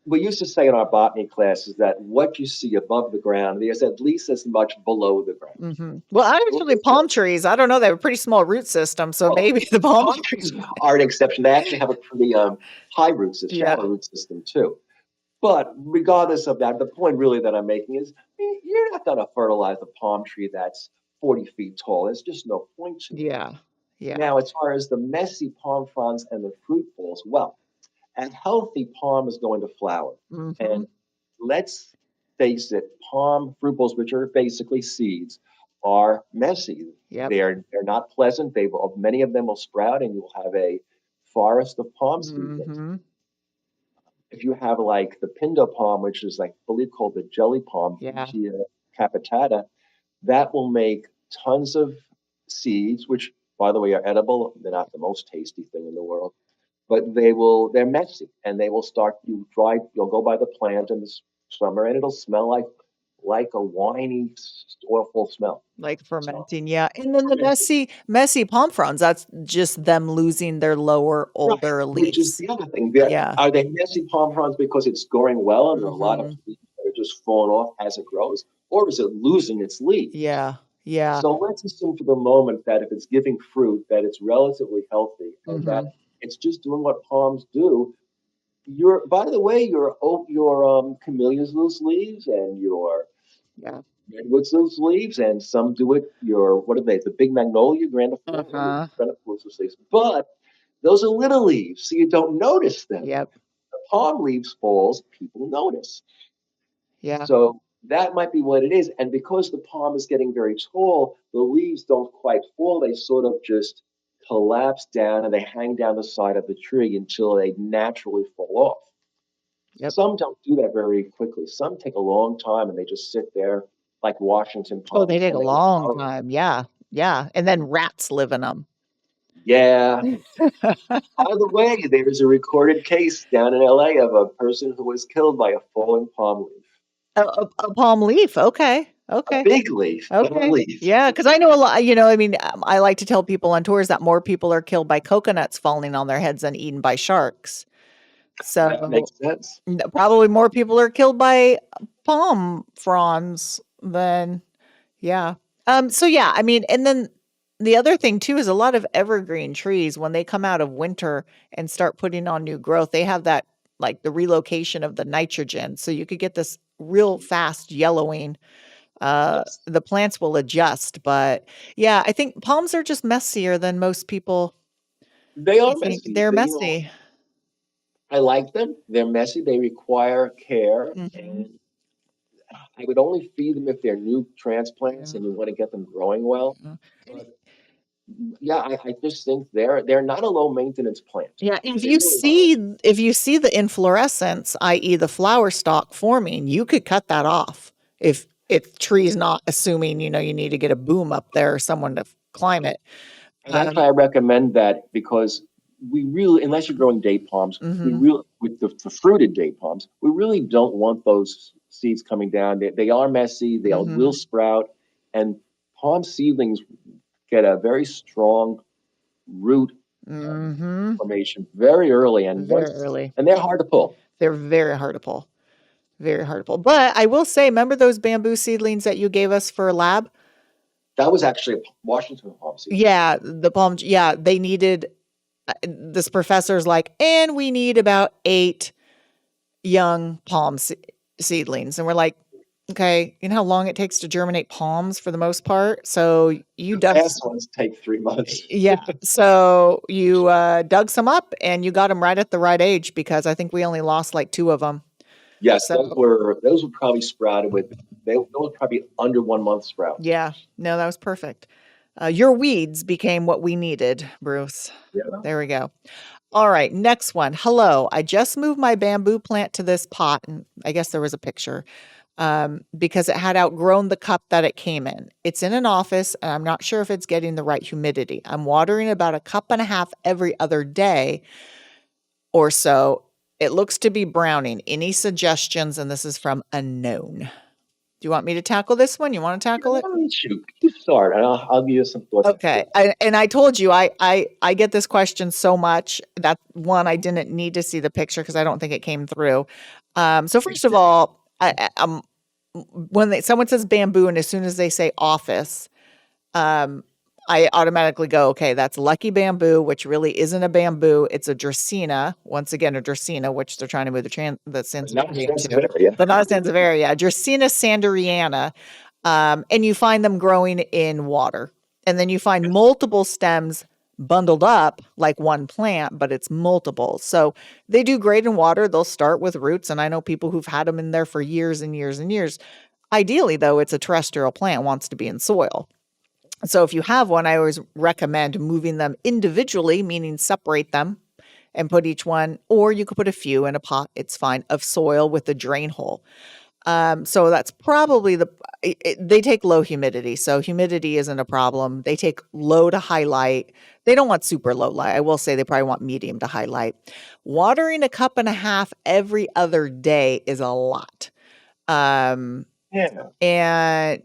E: we used to say in our botany classes that what you see above the ground, there's at least as much below the ground.
D: Mm-hmm. Well, actually, palm trees, I don't know, they have a pretty small root system, so
E: Well,
D: maybe the palm
E: palm
D: trees.
E: trees are an exception. They actually have a pretty high root system,
D: Yeah.
E: shallow root system too. But regardless of that, the point really that I'm making is you're not going to fertilize a palm tree that's 40 feet tall. There's just no point to it.
D: Yeah. Yeah.
E: Now, as far as the messy palm fronds and the fruit balls, well, a healthy palm is going to flower.
D: Mm-hmm.
E: And let's face it, palm fruit balls, which are basically seeds, are messy.
D: Yep.
E: They're not pleasant. Many of them will sprout, and you'll have a forest of palm seedlings.
D: Mm-hmm.
E: If you have like the pindo palm, which is like I believe called the jelly palm,
D: Yeah.
E: Gia capitata, that will make tons of seeds, which by the way are edible. They're not the most tasty thing in the world, but they're messy and they will start you'll go by the plant in the summer and it'll smell like a winey, awful smell.
D: Like
E: So
D: fermenting, yeah. And then the
E: fermented.
D: messy palm fronds, that's just them losing their lower,
E: Right,
D: older
E: which is
D: leaves.
E: the other thing.
D: Yeah.
E: Are they messy palm fronds because it's growing well and there are a lot of
D: Mm-hmm.
E: leaves that are just falling off as it grows, or is it losing its leaves?
D: Yeah. Yeah.
E: So let's assume for the moment that if it's giving fruit, that it's relatively healthy and
D: Mm-hmm.
E: that it's just doing what palms do. By the way, your camellias lose leaves and your
D: Yeah.
E: redwoods lose leaves, and some do it. What are they? The big magnolia,
D: Uh-huh.
E: grandiflora lose leaves, but those are little leaves, so you don't notice them.
D: Yep.
E: The palm leaves falls, people notice.
D: Yeah.
E: So that might be what it is. And because the palm is getting very tall, the leaves don't quite fall. They sort of just collapse down and they hang down the side of the tree until they naturally fall off.
D: Yep.
E: Some don't do that very quickly. Some take a long time and they just sit there like Washington
D: Oh, they
E: palms
D: take
E: and
D: a
E: they get
D: long
E: hollow.
D: time. Yeah. Yeah. And then rats live in them.
E: Yeah. By the way, there is a recorded case down in LA of a person who was killed by a falling palm leaf.
D: A palm leaf. Okay. Okay.
E: big leaf, but a
D: Okay.
E: leaf.
D: Yeah, because I know a lot, I mean, I like to tell people on tours that more people are killed by coconuts falling on their heads than eaten by sharks.
E: That
D: So
E: makes sense.
D: probably more people are killed by palm fronds than, yeah. So yeah, I mean, and then the other thing too is a lot of evergreen trees, when they come out of winter and start putting on new growth, they have that, like, the relocation of the nitrogen. So you could get this real fast yellowing.
E: Yes.
D: The plants will adjust, but yeah, I think palms are just messier than most people
E: They are
D: think.
E: messy.
D: They're
E: They,
D: messy.
E: I like them. They're messy. They require care,
D: Mhm.
E: and I would only feed them if they're new transplants
D: Yeah.
E: and you want to get them growing well.
D: Yeah.
E: But yeah, I just think they're not a low maintenance plant.
D: Yeah, if
E: They
D: you
E: really are.
D: see the inflorescence, i.e. the flower stalk forming, you could cut that off if tree's not assuming, you need to get a boom up there or someone to climb it.
E: And actually, I recommend that because we really, unless you're growing date palms, we
D: Mhm,
E: really, with the fruited date palms, we really don't want those seeds coming down. They are messy, they will
D: mhm,
E: sprout, and palm seedlings get a very strong root
D: mhm.
E: formation very early. And
D: Very
E: once,
D: early.
E: and they're hard to pull.
D: They're very hard to pull. Very hard to pull. But I will say, remember those bamboo seedlings that you gave us for a lab?
E: That was actually a Washington palm seed.
D: Yeah, the palm. Yeah, they needed. This professor's like, and we need about 8 young seedlings, and we're like, okay, you know how long it takes to germinate palms for the most part. So you
E: The
D: dug,
E: fast ones take 3 months.
D: yeah. So you dug some up, and you got them right at the right age, because I think we only lost like 2 of them.
E: Yes,
D: So
E: those were probably sprouted with those were probably under 1 month sprouts.
D: yeah, no, that was perfect. Your weeds became what we needed, Bruce.
E: Yeah.
D: There we go. All right, next one. Hello, I just moved my bamboo plant to this pot, and I guess there was a picture, because it had outgrown the cup that it came in. It's in an office, and I'm not sure if it's getting the right humidity. I'm watering about a cup and a half every other day or so. It looks to be browning. Any suggestions? And this is from unknown. Do you want me to tackle this one? You want to tackle it?
E: Why don't you start, and I'll give you some thoughts.
D: Okay. I told you I get this question so much that one, I didn't need to see the picture because I don't think it came through. So first of all, when someone says bamboo and as soon as they say office, um, I automatically go, okay, that's lucky bamboo, which really isn't a bamboo. It's a Dracaena. Once again, a Dracaena, which they're trying to move the
E: Not
D: Sansevieria to,
E: Sansevieria.
D: but not a Sansevieria. Dracaena sanderiana. And you find them growing in water. And then you find multiple stems bundled up like one plant, but it's multiple. So they do great in water. They'll start with roots. And I know people who've had them in there for years and years and years. Ideally, though, it's a terrestrial plant, wants to be in soil. So if you have one, I always recommend moving them individually, meaning separate them and put each one, or you could put a few in a pot, it's fine, of soil with a drain hole. So that's probably they take low humidity. So humidity isn't a problem. They take low to high light. They don't want super low light. I will say they probably want medium to high light. Watering a cup and a half every other day is a lot.
E: Yeah.
D: And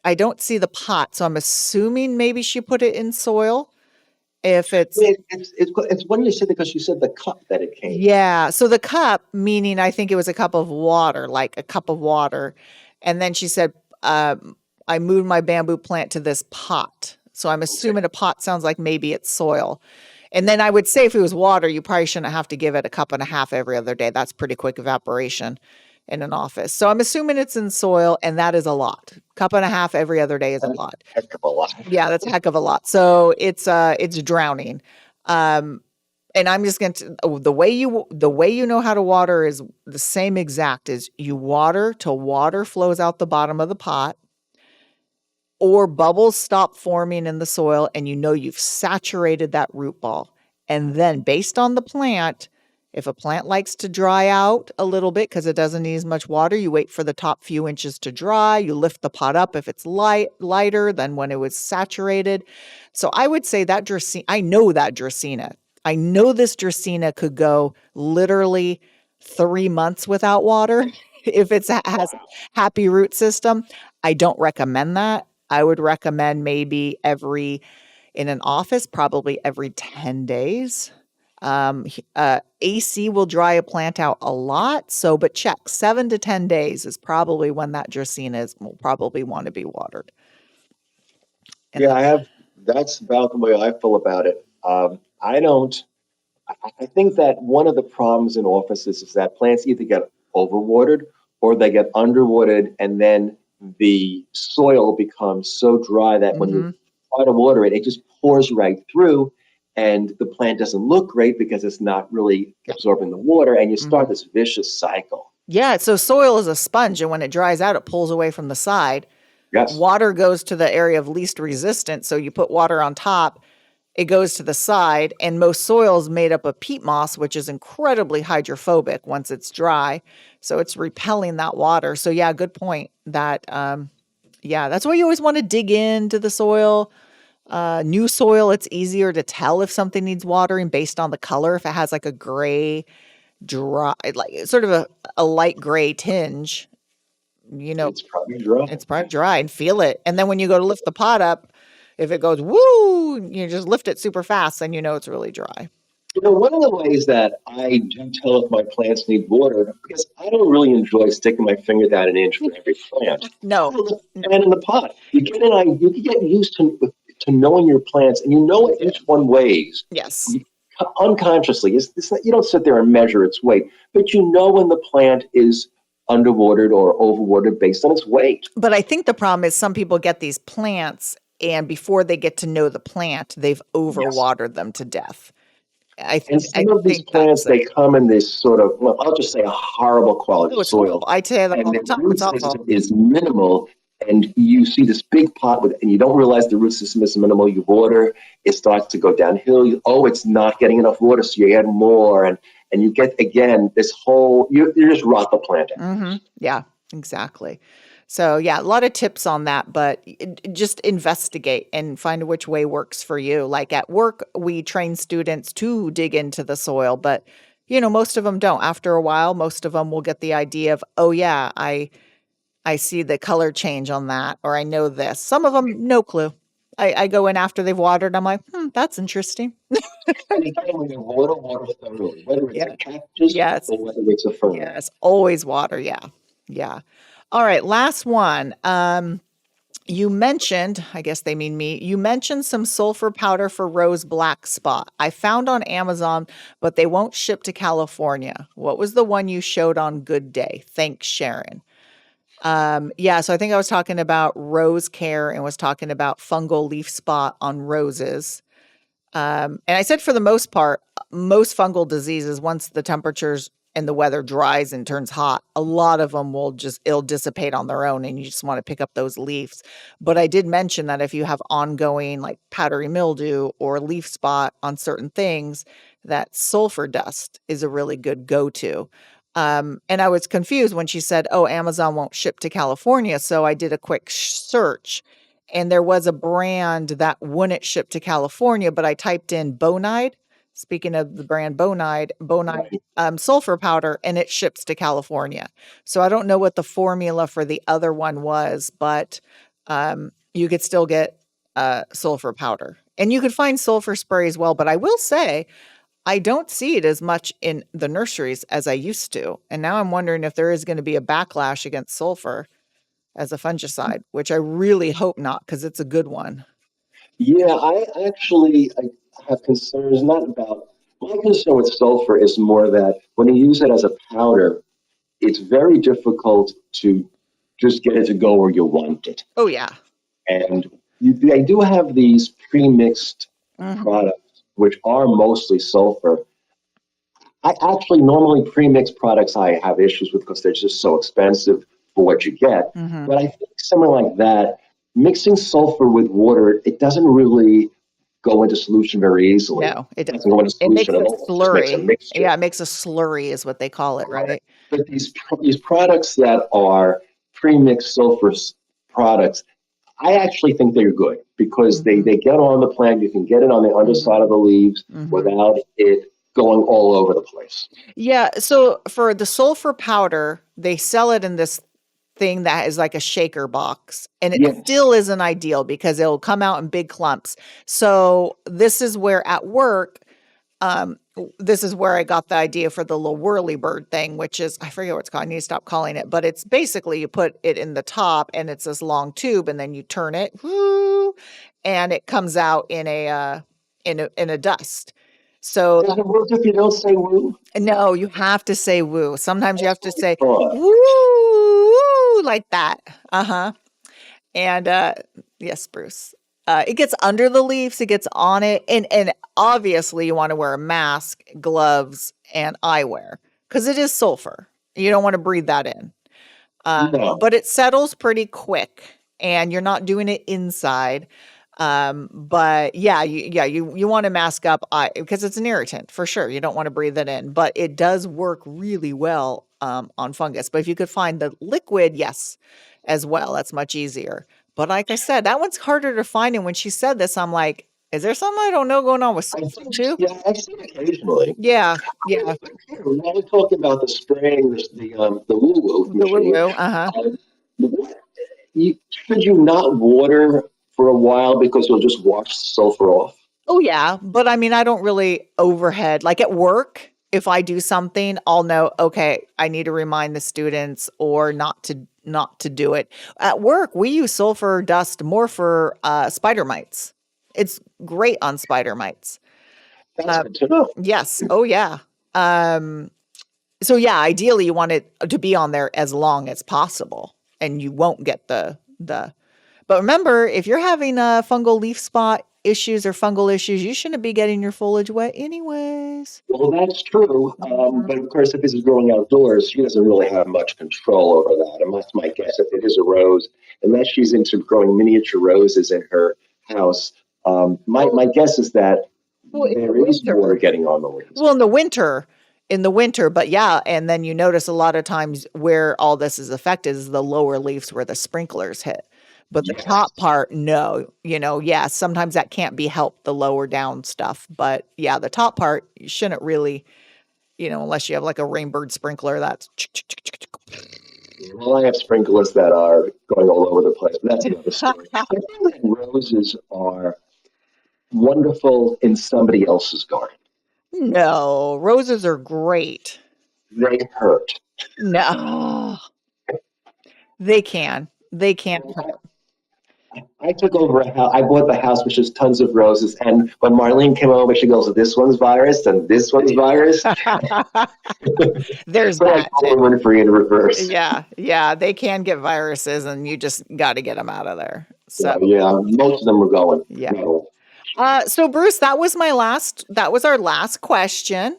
D: I don't see the pot, so I'm assuming maybe she put it in soil. If it's
E: It's when you said, because you said the cup that it came.
D: Yeah, so the cup, meaning I think it was a cup of water, like a cup of water, and then she said, "I moved my bamboo plant to this pot." So I'm assuming a pot sounds like maybe it's soil. And then I would say if it was water, you probably shouldn't have to give it a cup and a half every other day. That's pretty quick evaporation in an office. So I'm assuming it's in soil, and that is a lot. Cup and a half every other day is a lot.
E: Heck of a lot.
D: Yeah, that's a heck of a lot. So it's drowning. And I'm just going to the way you know how to water is the same exact as you water till water flows out the bottom of the pot or bubbles stop forming in the soil and you know you've saturated that root ball. And then based on the plant, if a plant likes to dry out a little bit because it doesn't need as much water, you wait for the top few inches to dry. You lift the pot up if it's lighter than when it was saturated. So I would say that Dracaena, I know that Dracaena. I know this Dracaena could go literally 3 months without water. if it has happy root system. I don't recommend that. I would recommend maybe in an office, probably every 10 days. AC will dry a plant out a lot. So, but check 7 to 10 days is probably when that Dracaena will probably want to be watered. And
E: Yeah, that's about the way I feel about it. I don't, I think that one of the problems in offices is that plants either get overwatered or they get underwatered, and then the soil becomes so dry that when you try to water it, it just pours right through, and the plant doesn't look great because it's not really absorbing the water, and you start this vicious cycle.
D: Yeah, so soil is a sponge, and when it dries out, it pulls away from the side.
E: Yes.
D: Water goes to the area of least resistance, so you put water on top, it goes to the side, and most soil is made up of peat moss, which is incredibly hydrophobic once it's dry, so it's repelling that water. So yeah, good point. That that's why you always want to dig into the soil. New soil, it's easier to tell if something needs watering based on the color. If it has like a gray, dry, like sort of a light gray tinge,
E: It's probably dry.
D: it's probably dry, and feel it. And then when you go to lift the pot up, if it goes woo, you just lift it super fast, and it's really dry.
E: One of the ways that I do tell if my plants need water, because I don't really enjoy sticking my finger down an inch for every plant.
D: No.
E: And in the pot, you can get used to knowing your plants, and you know what each one weighs.
D: Yes.
E: Unconsciously, you don't sit there and measure its weight, but you know when the plant is underwatered or overwatered based on its weight.
D: But I think the problem is some people get these plants, and before they get to know the plant, they've overwatered them to death.
E: And some of these plants, they come in this sort of, well, I'll just say a horrible quality soil.
D: Horrible. I tell you that all the
E: And the
D: time.
E: root
D: It's awful.
E: system is minimal, and you see this big pot and you don't realize the root system is minimal. You water, it starts to go downhill. It's not getting enough water, so you add more, and you get, again, this whole, you just rot the plant out.
D: Yeah, exactly. So yeah, a lot of tips on that, but just investigate and find which way works for you. Like at work, we train students to dig into the soil, but most of them don't. After a while, most of them will get the idea of, oh yeah, I see the color change on that, or I know this. Some of them, no clue. I go in after they've watered. I'm like, that's interesting.
E: And again, when you water thoroughly, whether it's a cactus or whether it's a fern.
D: Yes, always water. Yeah. All right, last one. You mentioned, I guess they mean me, you mentioned some sulfur powder for rose black spot. I found on Amazon, but they won't ship to California. What was the one you showed on Good Day? Thanks, Sharon. So I think I was talking about rose care and was talking about fungal leaf spot on roses. And I said for the most part, most fungal diseases, once the temperatures and the weather dries and turns hot, a lot of them it'll dissipate on their own, and you just want to pick up those leaves. But I did mention that if you have ongoing like powdery mildew or leaf spot on certain things, that sulfur dust is a really good go-to. And I was confused when she said, oh, Amazon won't ship to California. So I did a quick search, and there was a brand that wouldn't ship to California, but I typed in Bonide. Speaking of the brand Bonide sulfur powder, and it ships to California. So I don't know what the formula for the other one was, but you could still get sulfur powder. And you could find sulfur spray as well. But I will say, I don't see it as much in the nurseries as I used to. And now I'm wondering if there is going to be a backlash against sulfur as a fungicide, which I really hope not, because it's a good one.
E: Yeah, I have concerns, not about, my concern with sulfur is more that when you use it as a powder, it's very difficult to just get it to go where you want it.
D: Oh, yeah.
E: And they do have these pre-mixed products, which are mostly sulfur. I actually, normally pre-mixed products I have issues with because they're just so expensive for what you get. But I think something like that, mixing sulfur with water, it doesn't really go into solution very easily.
D: No, it doesn't.
E: Go into
D: It makes
E: solution
D: a
E: at all. It
D: slurry.
E: makes a
D: Yeah, it makes a slurry is what they call it, right?
E: But these products that are pre-mixed sulfur products, I actually think they're good because they get on the plant. You can get it on the underside of the leaves without it going all over the place.
D: Yeah. So for the sulfur powder, they sell it in this thing that is like a shaker box, and it
E: Yes.
D: still isn't ideal because it'll come out in big clumps. So this is where at work, this is where I got the idea for the little whirly bird thing, which is, I forget what it's called. I need to stop calling it, but it's basically you put it in the top and it's this long tube and then you turn it, whoo, and it comes out in a dust. So
E: Does it work if you don't say woo?
D: no, you have to say woo. Sometimes you have to say
E: Fun.
D: woo like that. Uh-huh. And yes, Bruce. It gets under the leaves, it gets on it, and obviously you want to wear a mask, gloves, and eyewear because it is sulfur. You don't want to breathe that in.
E: No.
D: But it settles pretty quick, and you're not doing it inside. But you want to mask up because it's an irritant for sure. You don't want to breathe it in, but it does work really well on fungus. But if you could find the liquid, yes, as well, that's much easier. But like I said, that one's harder to find. And when she said this, I'm like, is there something I don't know going on with sulfur too?
E: Yeah, I've seen it occasionally.
D: Yeah.
E: Now we're talking about the spraying, the woo-woo
D: The
E: machine.
D: woo-woo, uh-huh.
E: Should you not water for a while because you'll just wash sulfur off?
D: Oh yeah, but I mean, I don't really overhead. Like at work, if I do something, I'll know, okay, I need to remind the students or not to do it. At work, we use sulfur dust more for spider mites. It's great on spider mites.
E: That's good to know.
D: Yes. Oh yeah. So yeah, ideally you want it to be on there as long as possible and you won't get the but remember, if you're having fungal leaf spot issues or fungal issues, you shouldn't be getting your foliage wet anyways.
E: Well, that's true. But of course, if this is growing outdoors, she doesn't really have much control over that. And that's my guess. If it is a rose, unless she's into growing miniature roses in her house, my guess is that there is water getting on the leaves.
D: Well, in the winter, but yeah, and then you notice a lot of times where all this is affected is the lower leaves where the sprinklers hit. But the top part, no, sometimes that can't be helped, the lower down stuff. But yeah, the top part, you shouldn't really, unless you have like a rainbird sprinkler, that's.
E: Well, I have sprinklers that are going all over the place, but that's another story. I think that roses are wonderful in somebody else's garden.
D: No, roses are great.
E: They hurt.
D: No, they can. They can hurt.
E: I took over a house. I bought the house, which has tons of roses. And when Marlene came over, she goes, "This one's virus and this one's virus."
D: There's
E: so
D: that.
E: I went free in reverse.
D: Yeah, they can get viruses, and you just got to get them out of there. So
E: yeah, most of them were going.
D: Yeah.
E: No.
D: So Bruce, that was our last question.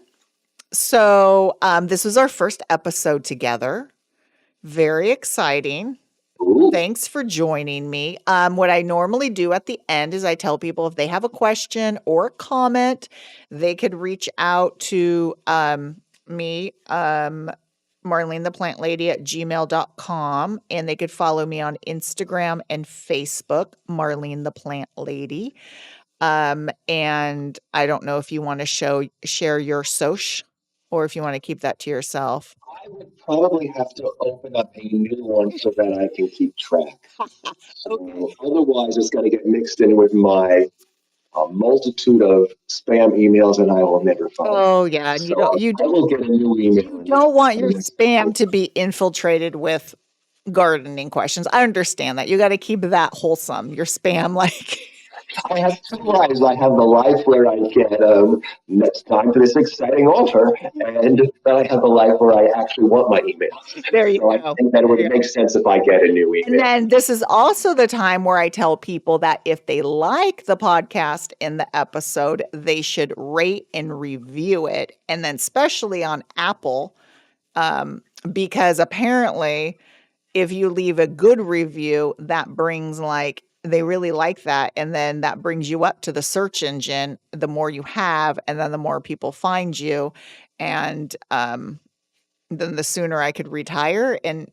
D: So this was our first episode together. Very exciting.
E: Ooh.
D: Thanks for joining me. What I normally do at the end is I tell people if they have a question or a comment, they could reach out to me, Marlene the Plant Lady at gmail.com, and they could follow me on Instagram and Facebook, Marlene the Plant Lady. And I don't know if you want to share your soch or if you want to keep that to yourself.
E: I would probably have to open up a new one so that I can keep track. So otherwise, it's going to get mixed in with my multitude of spam emails, and I will never find.
D: Oh yeah, and
E: I will get a new email.
D: You don't want your spam to be infiltrated with gardening questions. I understand that. You got to keep that wholesome. Your spam, like.
E: I have two lives. I have the life where I get it's time for this exciting offer, and then I have the life where I actually want my emails.
D: There you go.
E: I think that it would make sense if I get a new email.
D: And then this is also the time where I tell people that if they like the podcast in the episode, they should rate and review it, and then especially on Apple, because apparently, if you leave a good review, that brings they really like that. And then that brings you up to the search engine. The more you have, and then the more people find you. And then the sooner I could retire and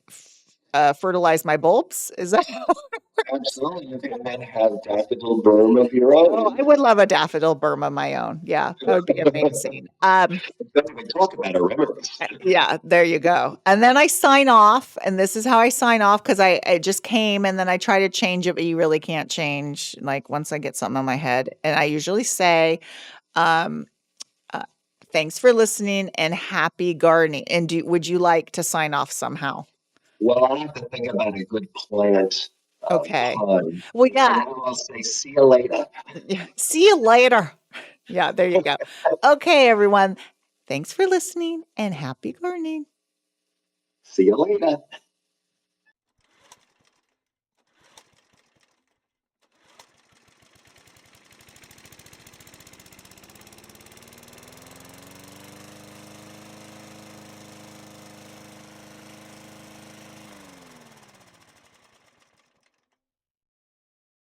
D: fertilize my bulbs. Is that?
E: Absolutely. You can then have daffodil berm of your
D: Oh,
E: own.
D: I would love a daffodil berm of my own. Yeah, that would be amazing.
E: Don't even talk about aromas.
D: Yeah, there you go. And then I sign off, and this is how I sign off because I just came and then I try to change it, but you really can't change like once I get something on my head. And I usually say, um, uh, thanks for listening and happy gardening. And would you like to sign off somehow?
E: Well, I have to think about a good plant
D: Okay.
E: pun.
D: Well,
E: And
D: yeah.
E: then I'll say, see you later.
D: Yeah. See you later. Yeah, there you go. Okay, everyone. Thanks for listening and happy gardening.
E: See you later.